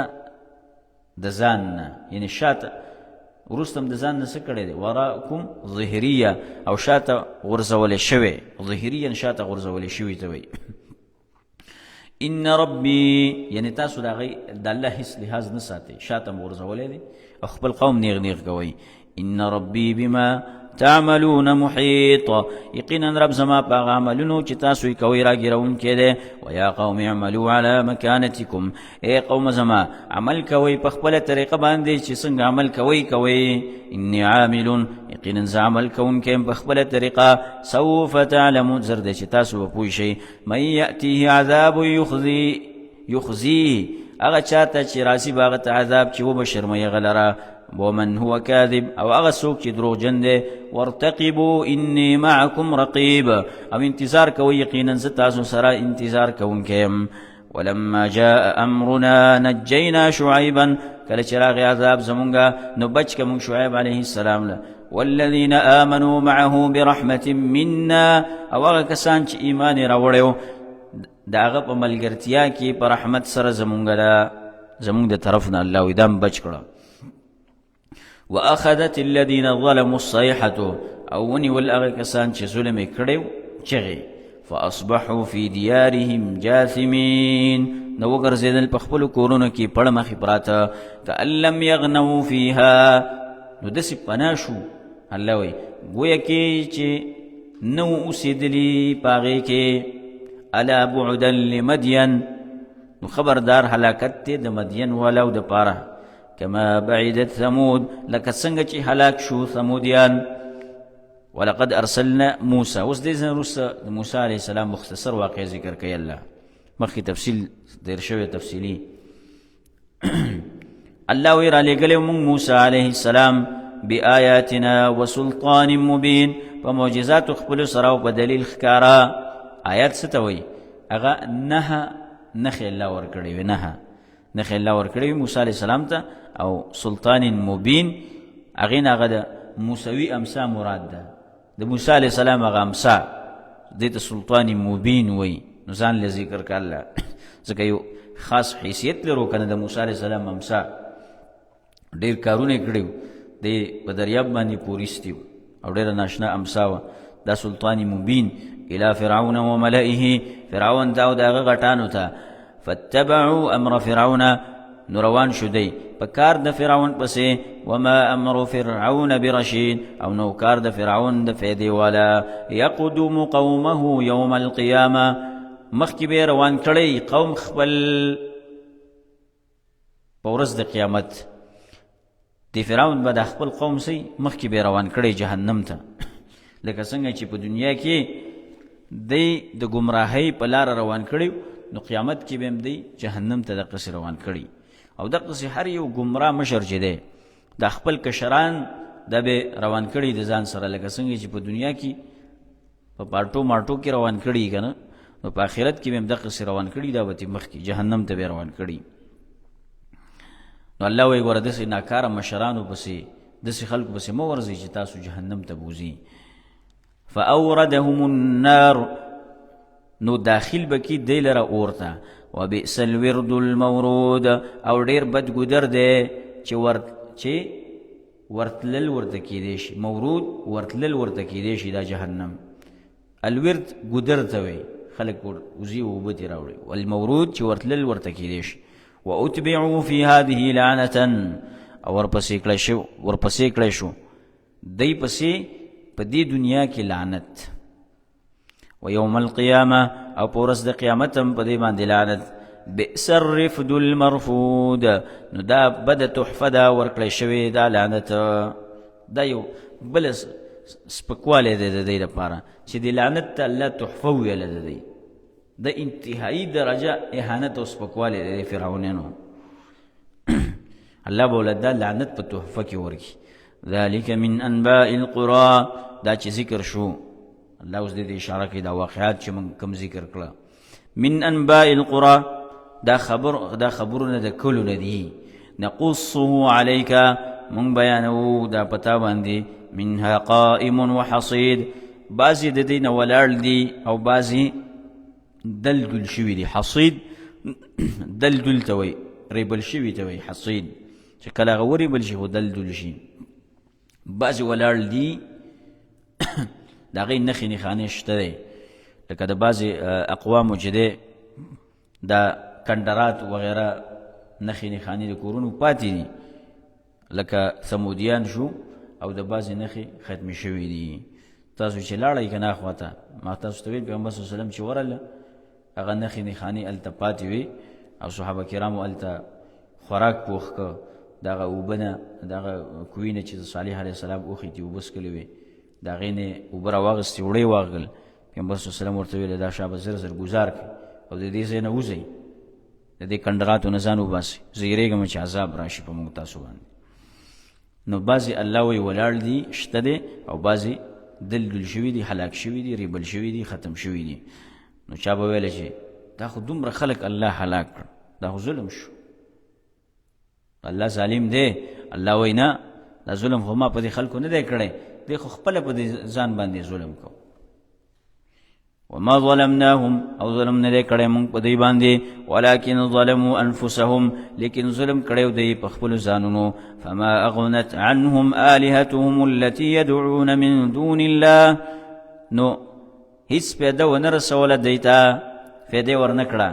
[SPEAKER 1] د ځان نه، یعنې شاته وروسته هم د ځان نه څه کړی دی؟ وراءکم ظهریه، او شاته غورځولی شوی. ظهریه شاته غورځولی شوي ته وایي. ان ربی، یعنې تاسو د هغې د الله هېڅ لحاظ نه ساتئ، شاته م غورځولی دی او خپل قوم نیغ نیغ کوئ. ان ربی بما تعملون محيط یقینا رب زما پاغ عملونو چې تاسو یې کوئ راګیرونکی دی ویا قوم اعملوا على مکانتکم ای قوم زما عمل کوئ په خپله طریقه باندې چې څنګه عمل کوئ انی عامل یقینا زه عمل کوونکی یم په خپله طریقه سوف تعلمون زر دی چې تاسو به پوه شئ من یأتیه عذاب یخزیه هغه چاته چې راسي به هغه ته عذاب چې وبشرموي هغه لره ومن هو كاذب او هغه څوک چې دروغجن دی وارتقبوا انی معکم رقیب او انتظار کوئ یقینا زه تاسو سره انتظار کوونکی یم ولما جاء امرنا نجینا شعیبا کله چې راغی عذاب زمونږه نو بچ که مونږ شعیب علیه السلام له والذین آمنوا معه برحمة منا او هغه کسان چې ایمان یې راوړی د هغه په ملګرتیا کې په رحمت سره زمونږ د طرف نه الله وی دم بچ کړه واخذت الذين ظلموا الصيحة او ونیول هغه کسان چې ظلم یې کړی چغې فاصبحوا في ديارهم جاثمين نو وګرځېدل په خپلو کورونو کې پړه مخې پراته کأن لم یغنوا فیها نو داسې پناه شو الله وی گویا کې چې نو اوسېدلي په هغې کې الا بعدا لمدین نو خبردار هلاکت دی د مدین والاو د پاره کما بعدت ثمود لکه څنګه چې هلاک شو ثمودیان ولقد ارسلنا موسى اوس دې ځای وروسته د موسی علیه السلام مختصر واقع ذکر کوي الله مخکې تفصیل دیر شوی تفصیلي الله وی را لېږلی موږ موسی علیه السلام بآیاتنا وسلطان مبین په معجزاتو خپلو سره او په دلیل ښکاره آیات څه ته وایي هغه نښې الله ورکړې وې نښې الله ورکړې وې موسی علیه السلام ته او سلطان مبین هغې نه هغه د موسوي امسا مراد ده د موسی علیه السلام هغه امسا دې ته سلطان مبین وایي نو ځان له ذکر که الله ځکه یو خاص حیثیت لرو که نه د موسی علیه السلام امسا ډېر کارونه یې کړي وو دی په دریاب باندې پوریستی وو او ډېره ناشنا امسا وه دا سلطان مبین الى فرعون وملئه فرعون دا او د هغه غټانو ته فاتبعوا امر فرعون نو روان شو دی په کار د فرعون پسې وما امر فرعون برشید او نو کار د فرعون د فیدې والا یقدم قومه یوم القیامه مخکې به روان کړی قوم خپل په ورځ د قیامت دی فرعون به د خپل قوم سي مخکې به روان کړی جهنم ته لکه څنګه چې په دنیا کې دی د ګمراهۍ په لاره روان کړی نو قیامت کې به هم دی جهنم ته دقسې روان کړي او دقسې هر یو ګمراه مشر چې دی د خپل کشران دا به روان کړي د ځان سره لکه څنګه چې په دنیا کې په پارټو مارټو کې روان کړي که نه نو په آخرت کې به هم دقسې روان کړي دا به مخکې جهنم ته به روان کړي نو الله وایي ګوره داسې ناکاره مشرانو پسې داسې خلکو پسې مه ورځئ چې تاسو جهنم ته بوځي فاوردهم النار نو داخل بکی دی لره اور ته وبئس الورد المورود او ډیر بد ګودر دی چې ورتلل ورته کیدی شي مورود ورتلل ورته کیدی شي دا جهنم الورد ګودر ته وي خلک وزي اوبه ترې راوړي والمورود چې ورتلل ورته کیدی شي واتبعوا في هذه لعنة او ورپسې کړی شو دی پسې په دې دنیا کې لعنت ويوم القيامة او پورس د قیامت هم په دې باندې لعنت بئس الرفد المرفود نو دا بد تحفه دا ورکړی شوی دا لعنت دا یو بل سپکوالی دی د دې لپاره چې د لعنت ته الله تحفه ویله د دی د انتهایی درجه اهانت او سپکوالی دی فرعونانو الله به ولې دا لعنت په تحفه کې ورکړي ذلك من انباء القرى دا چې ذکر شو الله اوس دې اشاره کوي دا واقعات چې موږ کم ذکر کړه من انباء القرى دا خبرونه د کلو نه دي نقصه عليك موږ بیانو دا پتا باندې منها قائم وحصيد بعضې د دې نه ولاړ دي او بعضې دلدل شوي دي حصيد دلدل ته وایي ریبل شوي ته وایي حصيد چې کله هغه وریبل شي خو دلدل شي بعضې ولاړ دي د هغې نښې نښانې شته دی لکه د بعضې اقوامو چې دی دا کندرات وغیره نښې نښانې د کورونو پاتې دي لکه ثمودیان شو او د بعضې نښې ختمې شوي دي. تاسو چې لاړئ که نه اخواته، ما تاسو ته ویل پیغمبر صلی الله علیه وسلم چې ورله هغه نښې نښانې هلته پاتې وې او صحابه کرامو هلته خوراک پوخ که دغه اوبه نه دغه کوی نه چې صالح علیه السلام اوښې دي اوبه څکلې وې د هغې نه اوبه راواغستې وړې واغل. پیغمبر صلی الله علیه وسلم ورته ویل دا شابه زر زر ګزار کړئ او د دې ځای نه وځئ، د دې کنډغاتو نه ځان وباسئ، زه یېرېږم چې عذاب راشي په موږ تاسو باندې. نو بعضې الله وایي ولاړ دي شته دی او بعضې دل شوي دي، هلاک شوي دي، ریبل شوي دي، ختم شوي دي. نو چا به ویله چې دا خو دومره خلک الله هلاک کړ، دا خو ظلم شو، الله ظالم دی. الله وایي نه، دا ظلم خو ما په دې خلکو نه دی کړی، دی خو خپله په دې ځان باندې ظلم کو. وما ظلمناهم او ظلم نه دی کړی مونږ په دوی باندې، ولکن ظلموا انفسهم لیکن ظلم کړی دوی په خپلو ځانونو. فما اغنت عنهم آلهتهم التي يدعون من دون الله، نو هیڅ فایده ونه رسوله دوی ته، فایده ورنه کړه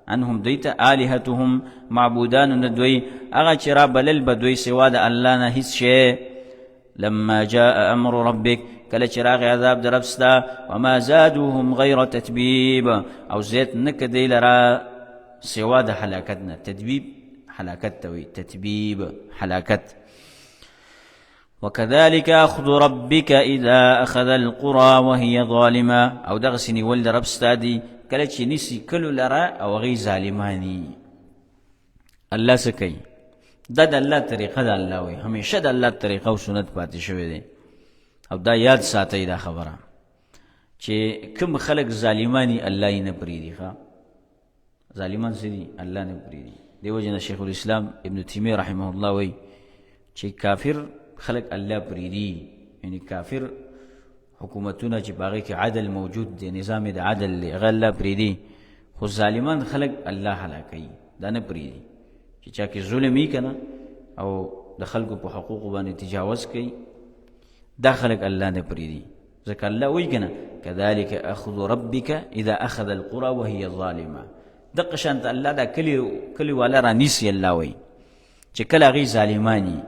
[SPEAKER 1] عنهم دوی ته آلهتهم معبودانو نه دوی، هغه چې را بلل به دوی سوا د الله نه هیڅ شی. لما جاء امر ربک، کله چې راغی عذاب د رب ستا، وما زادوهم غیر تتبیب، او زیات نه که دی لره سوا د هلاکت نه. تدبیب هلاکت ته وایي، تتبیب هلاکت. وكذلك أخذ ربك إذا أخذ القرى وهي ظالمة، او دغسې نیول د رب ستا دی کله چې نیسي کلو لره او هغوی ظالماني. الله څه کوي؟ دا د الله طریقه ده. الله وایي همیشه د الله طریقه او سنت پاتې شوی دی، او دا یاد ساتئ دا خبره چې کوم خلک ظالمانی الله یې نه پرېږدي. ښه ظالمان څه دي؟ الله نه پرېږدي. دې وجې نه شیخ الاسلام ابن تیمیه رحمه الله وایي چې کافر خلق الله پرېږدي، یعنی کافر حکومتونه چې په هغې کې عدل موجود دی، نظام د عدل دی، هغه الله پرېږدي، خو ظالمان خلق الله هلاکوي، دا نه پرېږدي. چې چا کې ظلم وي که نه او د خلکو په حقوقو باندې تجاوز کوي، دا خلق الله نه پرېږدي. ځکه الله وایي که نه کذلک اخذ ربک اذا اخذ القرى وهي ظالمه، دقه شانته الله دا کلي والا رانیسي. الله وایي چې کله هغوی ظالماني،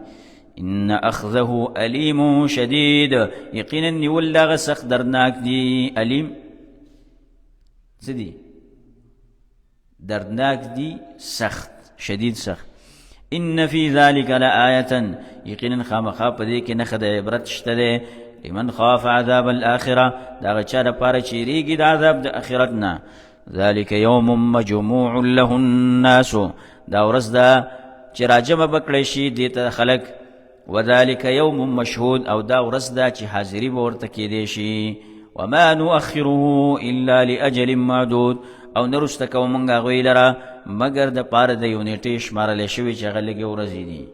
[SPEAKER 1] ان اخذه علیم شدید، یقینا نیول د هغه سخت دردناک دی. علیم څه دی؟ دردناک دی، سخت، شدید سخت. ان فی ذلک لآیة، یقینا خامخا په دې کې نښه د عبرت شته دی. لمن خاف عذاب الآخرة، د هغه چا دپاره چې یېرېږي د عذاب د آخرت نه. ذلک یوم مجموع له الناس، دا ورځ ده چې راجمع به کړی شي دې ته خلک. وذلک یوم مشهود، او دا ورځ ده چې حاضري به ورته کېدی شي. وما نؤخره الا لأجل معدود، او نه رسته کوو موږ هغوی لره مګر د پاره د یو نیټې شمارلی شوي چې هغه لږې ورځې دي.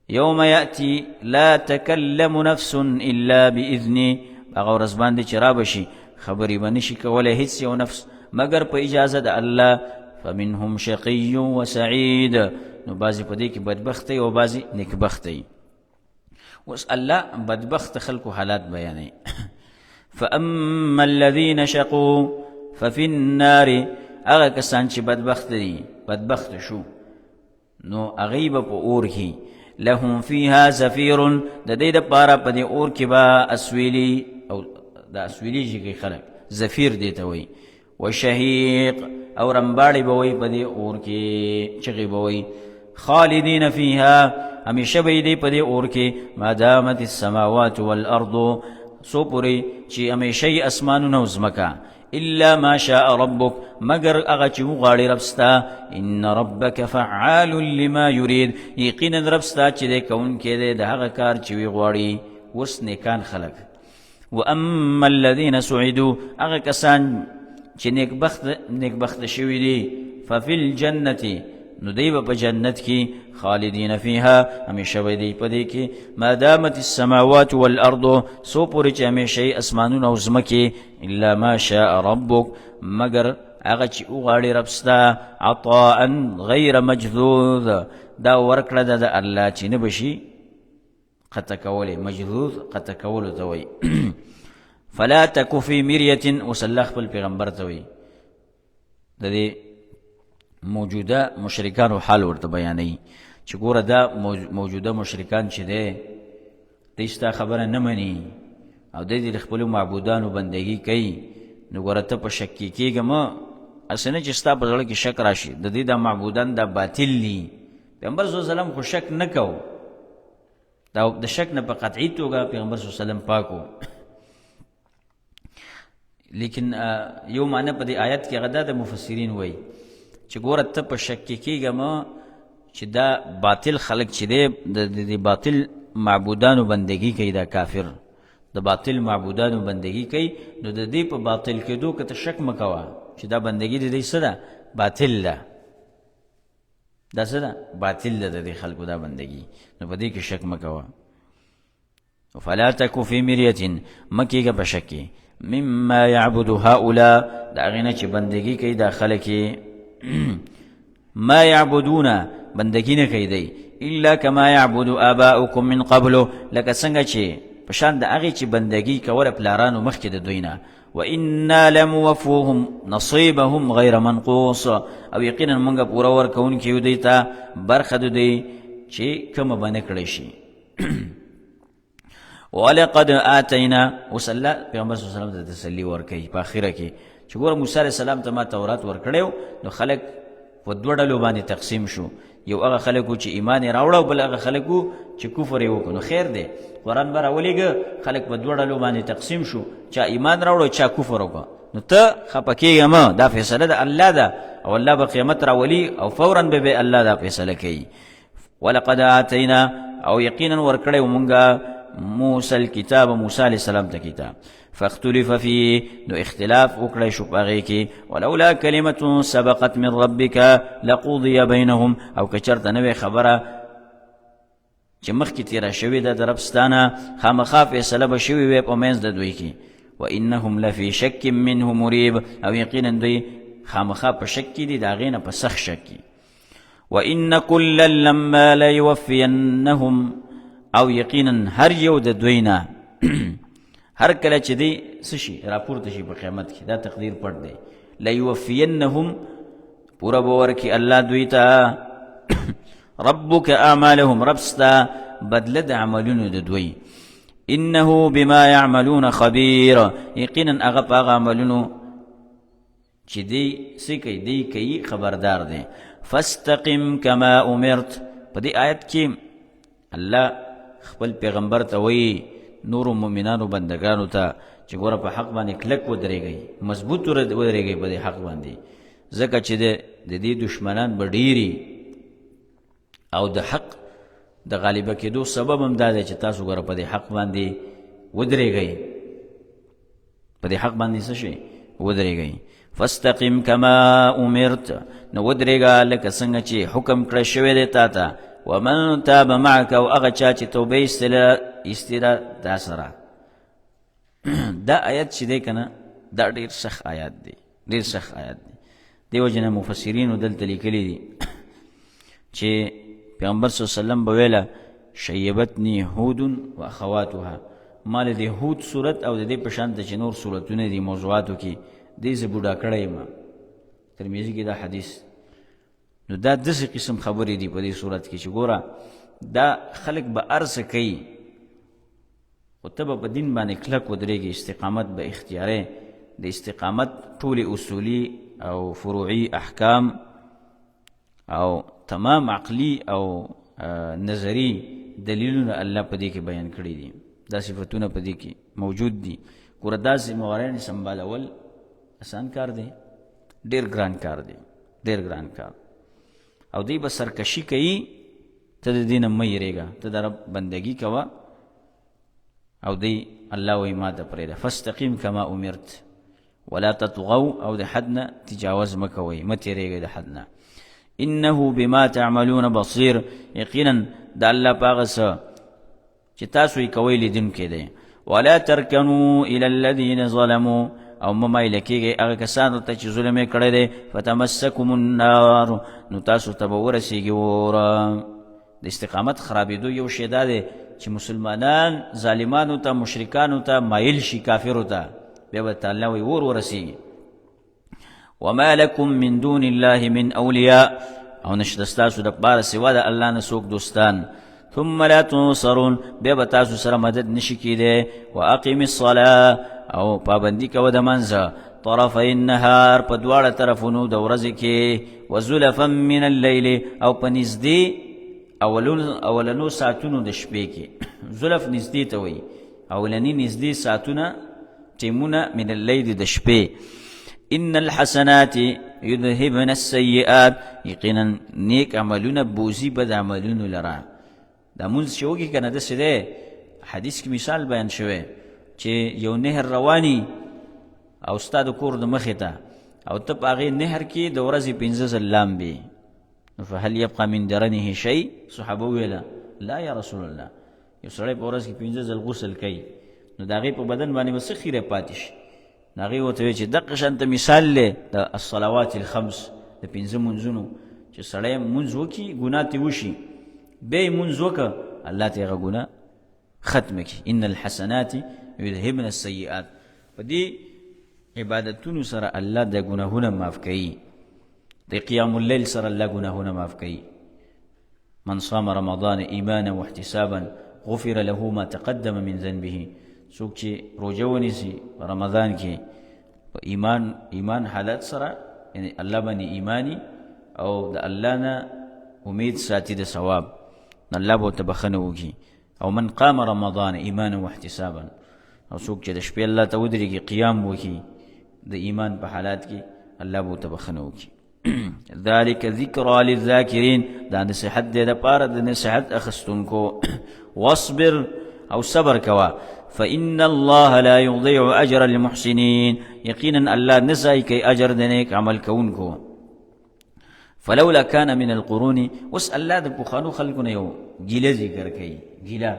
[SPEAKER 1] یوم یأتي لا تکلم نفس الا بإذنه، هغه ورځ باندې چې را بشي خبرې به نشي کولی هیڅ یو نفس مګر په اجازه د الله. فمنهم شقی وسعید، نو بعضې په دې کې بدبخت او بعضې نیکبخت. اوس الله بدبخت خلکو حالات بیانوي. فاما الذین شقوا ففي النار، هغه کسان چې بدبخت دي، بدبخت شو، نو هغوی به په اور کې. لهم فیها زفیر، د دې دپاره په دې اور کې به اسویلي، او د اسویلي چې خلک زفیر دې ته وایي. وشهیق، او رمباړې به وایي په دې اور کې، چغې به وایي. خالدین فیها، همیشه به دې په دې اور کې. ما دامت السماوات والارض، څو پورې چې همیشه یې اسمانونه او ځمکه. الا ما شاء ربک، مگر هغه چې وغواړي رب ستا. ان ربک فعال لما یرید، یقینا رب ستا چې دی کوونکی دی د هغه کار چې وی غواړي. اوس نیکان خلک. واما الذین سعدوا، هغه کسان چې نیکبخت شوي دي. ففي الجنة، نو دی به په جنت کې. خالدین فیها، همیشه به دی په دې کې. ما دامت السماوات والارض، څو پورې چې همیشه یې اسمانونه او ځمکې. الا ما شاء ربک، مگر هغه چې وغواړي رب ستا. عطاء غیر مجذوذ، دا ورکړه ده د الله چې نه بشي قطع کولی. مجذوذ قطع کولو ته وایي. فلا تک فی مریة، اوس الله خپل پیغمبر ته وایي د دې موجوده مشرکانو حال ورته بیانوي چې ګوره دا موجوده مشرکان چې دی دی ستا خبره نه مني او دی د خپلو معبودانو بندګي کوي، نو ګوره ته په شک کې کېږه مه. هسې نه چې ستا په زړه کې شک راشي د دې دا معبودان دا باطل دي. پیغمبر صلی الله علیه وسلم خو شک نه کو، دا د شک نه په قطعي توګه پیغمبر صلی الله علیه وسلم پاکو. لیکن یو معنی په دې آیت کې هغه دا د مفسرین وایي چې ګوره ته په شک کې کېږه مه چې دا باطل خلق چې دی د باطل معبودانو بندگی کوي، دا کافر د باطل معبودانو بندگی کوي، نو د دې په باطل کېدو که ته شک مه کوه چې دا بندگی د دې څه ده؟ باطل ده. دا څه ده؟ باطل ده د دې خلکو دا بندگی، نو په دې کې شک مه کوه. فلا تکو فی مریة مه کېږه په شک کې مما یعبد هؤلاء د هغې نه چې بندگی کوي دا خلک ما یعبدون بندگی نه کوي دی الا کما یعبد آباؤکم من قبلو لکه څنګه چې په شان د هغې چې بندگی کوله پلارانو مخکې د دوی نه. وإنا لموفوهم نصیبهم غیر منقوص او یقینا مونږ پوره ورکوونکي یو دوی ته برخه د دوی چې کومه به نه کړی شي. ولقد آتینا اوس الله پیغمبر صلی الله علیه وسلم ته تسلي ورکوي په آخره کې چې ګوره موسی علیه السلام ته ما تورات ورکړی و، نو خلک په دوه ډلو باندې تقسیم شو. یو هغه خلک و چې ایمان یې راوړه او بل هغه خلک و چې کفر یې وکړو. نو خیر دی قرآن به راولېږه خلک په دوه ډلو باندې تقسیم شو، چا ایمان راوړه چا کفر وکړه. نو ته خفه کېږه مه، دا فیصله د الله ده او الله به قیامت راولي او فورا به الله دا فیصله کوي. ولقد آتینا او یقینا ورکړی و مونږه موسی الکتاب موسی علیه السلام ته کتاب فاختلف فيه نو اختلاف وکړی شو په هغې کې. ولولا کلمة سبقت من ربک لقضی بینهم او که چېرته نه وې خبره چې مخکې تېره شوې ده د رب ستانه خامخا فیصله به شوې وې په منځ د دوی کې. وانهم لفی شک منه مریب او یقینا دوی خامخا په شک کې دي د هغې نه په سخت شک کې. وان کلا لما لیوفینهم او یقینا هر یو د دوی نه هر کله چې دی څه شي راپورته شي په قیامت کې، دا تقدیر پټ دی. لیوفینهم پوره به ورکړي الله دوی ته ربک اعمالهم رب ستا بدله د عملونو د دوی. انه بما یعملون خبیر یقینا هغه په هغه عملونو چې دی څه کوي دی کوي خبردار دی. فاستقم کما امرت په دې آیت کې الله خپل پیغمبر ته وایي نورو مؤمنانو بندگانو ته چې ګوره په حق باندې کلک ودرېږئ، مضبوط ودرېږئ په دې حق باندې، ځکه چې د دې دشمنان به ډېري او د حق د غالبه کېدو سبب هم دا دی چې تاسو ګوره په دې حق باندې ودرېږئ، په دې حق باندې څه شي ودرېږئ. فاستقم کما امرت نو ودرېږه لکه څنګه چې حکم کړی شوی دی تا ته. ومن تاب معك او هغه چا چې توبه ایستله دا سره. دا آیت چې دی که نه دا ډېر سخت آیات دی، ډېر سخت آیات دی. دې وجې نه مفسرینو دلته لیکلي دي چې پیغمبر صلی الله علیه وسلم به ویله شیبتنی هود و اخواتها، ما له دې هود صورت او د دې په شان چې نور صورتونه دي موضوعاتو کې دې زه بوډا کړی یم. ترمذي کې دا حدیث. نو دا داسې قسم خبرې دي په دې صورت کې چې ګوره دا خلک به ارڅه کوي خو ته به په دین باندې کلک ودرېږي، استقامت به اختیارې. د استقامت ټولې اصولي او فروعي احکام او تمام عقلی او نظری دلیلونه الله په دې کې بیان کړي دي، دا صفتونه په دې کې موجود دي. ګوره داسې موارد سنبالول آسان کار دی؟ ډېر ګران کار دی، ډېر ګران کار. او دی به سرکشي کوي، ته د دې نه مه یېرېږه، ته د رب بندګي کوه. او دی الله وایي ما ته پرېږده فاستقیم کما امرت ولا تطغوا او د حد نه تجاوز مه کوئ، مه تېرېږئ د حد نه. انه بما تعملون بصیر یقینا د الله په هغه څه چې تاسو یې کوئ لیدونکی دی. ولا ترکنوا الى الذین ظلموا او مه مایله کېږئ هغه کسانو ته چې ظلم یې کړی دی. فتمسکم النار نو تاسو ته به ورسېږي وره. د استقامت خرابېدو یو شی دا دی چې مسلمانان ظالمانو ته مشرکانو ته مایل شي، کافرو ته، بیا به ته الله وایي اور ورسېږي. وما لکم من دون الله من اولیاء او نشته ستاسو دپاره سوا د الله نه څوک دوستان. ثم لا تنصرون بیا به تاسو سره مدد نشي کېدی. واقم الصلاة او پابندي کوه د منځه طرفي النهار په دواړه طرفونو د ورځې کې وزلفا من الليل او په نږدې اولنو ساعتونو د شپې کې زلف نږدې ته وایي اولنی نږدې ساعتونه ټیمونه من الليل د شپې. ان الحسنات يذهبن السيئات یقینا نیک عملونه بوزي بد عملونو لره. دا مونږ چې وږي که نه داسې دی حدیث کې مثال بیان شوی چې یو نهر رواني او ستا د کور د مخې ته او ته په هغې نهر کې د ورځې 15 ځل لامبې نو فهل یبقى من درنه شی؟ صحابه وویله لا یا رسول الله یو سړی په ورځ کې 15 ځل غسل کوي نو د هغې په بدن باندې به څه خیره پاتې شي؟ نو هغې ورته ویل چې دقه شانته مثال دی د الصلوات الخمس د 5 منځونو چې سړی مونځ وکړي ګناه ترې وشي بیا یې مونځ وکړه الله ته یې هغه ګناه ختمه کړي. ان الحسنات یذهبن السیئات په دې عبادتونو سره الله د ګناهونه معاف کوي. د قیام اللیل سره الله ګناهونه معاف کوي. من صام رمضان ایمانا واحتسابا غفر له ما تقدم من ذنبه. څوک چې روژه ونیسي رمضان کې په ایمان حالت سره یعنی الله باندې ایمانی او د الله نه امید ساتي د ثواب الله به ورته بخښنه وکړي. او من قام رمضان ایمانا واحتسابا او څوک چې د شپې الله ته ودرېږي قیام وکړي د ایمان په حالات کې الله به ورته بخښنه وکړي. ذلك ذکرى للذاکرین دا نصیحت دی د پاره د نصیحت اخیستونکو. واصبر او صبر کوا فإن الله لا يضيع أجر المحسنين یقینا الله نزای کوي اجر د نیک عمل کوونکو. فلولا كان من القرون وس الله د پخوانو خلکو نه یو ګیله ذکر کوي ګیله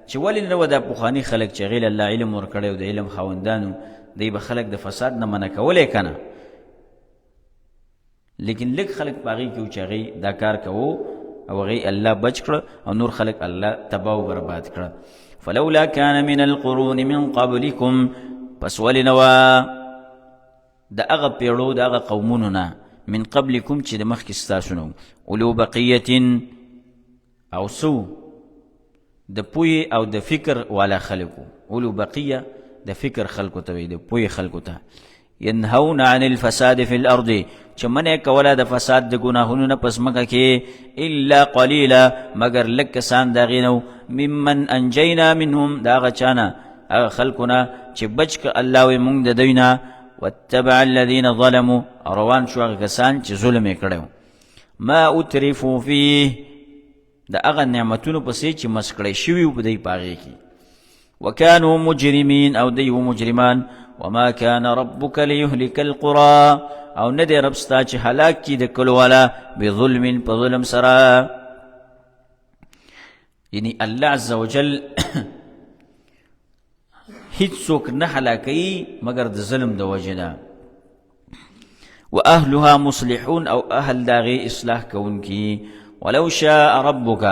[SPEAKER 1] چې ولې نه و د پخواني خلک چې غیله الله علم ورکړی او د علم خاوندانو دی به خلک د فساد نه منع کولی که نه لیکن لږ خلک په هغې کې و چې هغې دا کار کوو او هغې الله بچ کړه او نور خلک الله تباه و برباد کړه. فلولا كان من القرون من قبلكم پس ولې نه وه د هغه پیړو د هغه قومونو نه من قبلكم چې د مخکې ستاسو نه اولو بقیة او سو د پوی او د فکر والا خلکو. اولو بقیه د فکر خلکو ته وي د پوی خلکو ته. ینهون عن الفساد فی الارض چې منع کوله د فساد د ګناهونو نه په ځمکه کې الا قلیلا مگر لږ کسان د هغې نه ممن انجینا منهم د هغه چا نه هغه خلکو نه چې بچ که الله وی مونږ د دوی نه. واتبع الذین ظلموا روان شو هغه کسان چې ظلم یې کړی ما اترفوا فیه د هغه نعمتونو پسې چې مسکړی شوي په دی په هغې کې. وکانوا مجرمین او دی و مجرمان. وما كان ربك ليهلك القرى او نه دی رب ستا چې هلاک کي د کلو والا بظلم په ظلم سره. یعنی الله عز وجل هیڅوک نه هلاکوي مگر د ظلم د وجې نه. واهلها مصلحون او اهل د هغې اصلاح کوونکي. ولو شاء ربك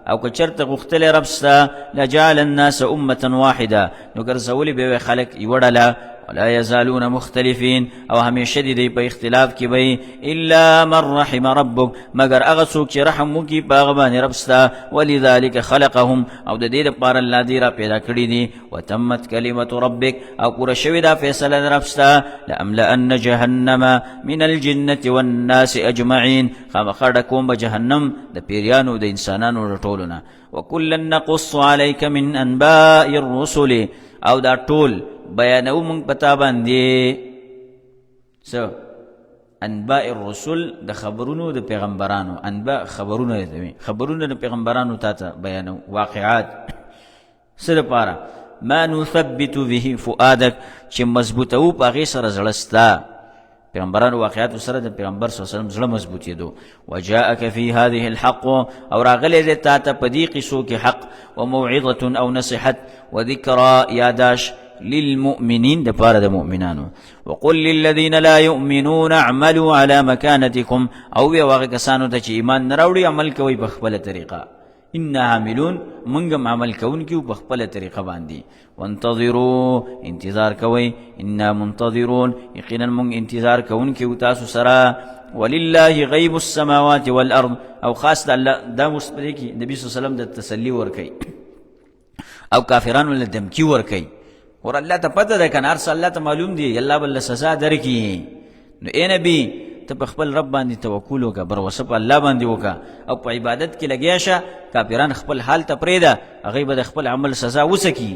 [SPEAKER 1] او که چرته غوښتلی رب ستا لجعل الناس امة واحده نو ګرځولي به یې خلک یوه ډله. ولا يزالون مختلفين او همیشه دی په اختلاف کې به الا من رحم ربك مگر هغه څوک چې رحم وکړي په هغه باندې رب ستا. ولذلك خلقهم او د دې دپاره الله دې را پیدا کړي دي. وتمت کلمة ربك او پوره شوې دا فیصله د رب ستا. لأملأن جهنم من الجنة والناس اجمعين خامخا ډکوم به جهنم د پیریانو د انسانانو د ټولو نه. وکلا نقص عليك من انباء الرسل او دا ټول بیانو مونږ پتا باندې څه انباء الرسل د خبرونو د پیغمبرانو. انباء خبرونه دي خبرونه د پیغمبرانو تا ته بیانو واقعات څه دپاره ما نثبت به فؤادک چې مضبوطو په هغې سره زړه ستا. پیغمبرانو واقعاتو سره د پیغمبر صلی الله علیه وسلم زړه مضبوطېدو. وجاءک فی هذه الحق او راغلی دی تا ته په دې قصو کې حق. وموعظة او نصیحت. وذکرى یاداش للمؤمنین د پاره د مؤمنانو. وقل للذین لا یؤمنون اعملوا على مکانتکم او وی هغه کسانو ته چې ایمان نه راوړي عمل کوي په خپله طریقه. انا عاملون منگم عمل کون کیو بخپل طریقه باندی وانتظروا انتظار کوي انا منتظرون یقینا من انتظار کون کیو تاسو سرا ولله غیب السماوات والارض او خاص الله دا مستری کی نبی صلی الله علیه وسلم د تسلی ورکی او کافرانو له دمکی ورکی ور الله ته پته ده کنه ارس الله ته معلوم دی الله بل سزا درکی نو اے نبی ته په خپل رب باندې توکل وکړه بر وسپ الله باندې وکړه او په عبادت کې لګیا شه کافران خپل حال ته پرېده هغه به خپل عمل سزا وسکی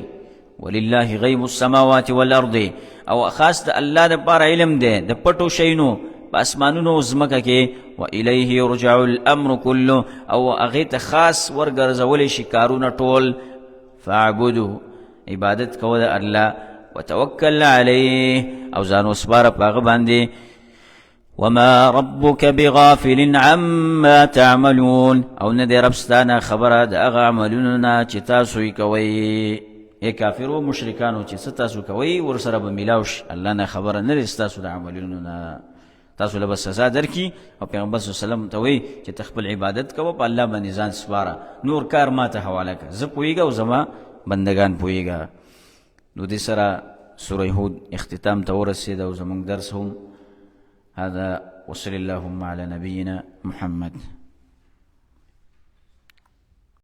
[SPEAKER 1] ولله غیب السماوات والارض او خاص د الله د پاره علم دی د پټو شینو په اسمانونو زمکه کې و الیه یرجع الامر كله او هغه ته خاص ورګرځول شي کارونه ټول فاعبدوا عبادت کوه د الله وتوکل علیه او ځان وسپاره په هغه باندې وما ربك بغافل عما تعملون او نه دی رب ستانه خبره د هغه عملونو نه چې تاسو یې کوئ ای کافرو مشرکانو چې څه تاسو کوئ ورسره به میلاو شي الله نه خبره نه دی ستاسو د عملونو نه تاسو له به سزا درکړي او پیغمبر صلی الله علیه وسلم ته وایي چې ته خپل عبادت کوه په الله باندې ځان سپاره نور کار ما ته حواله کړه زه پوهېږم او زما بندگان پوهېږه نو دې سره سوره هود اختتام ته ورسېده او زموږ درس هم هذا وصلى اللهم على نبينا محمد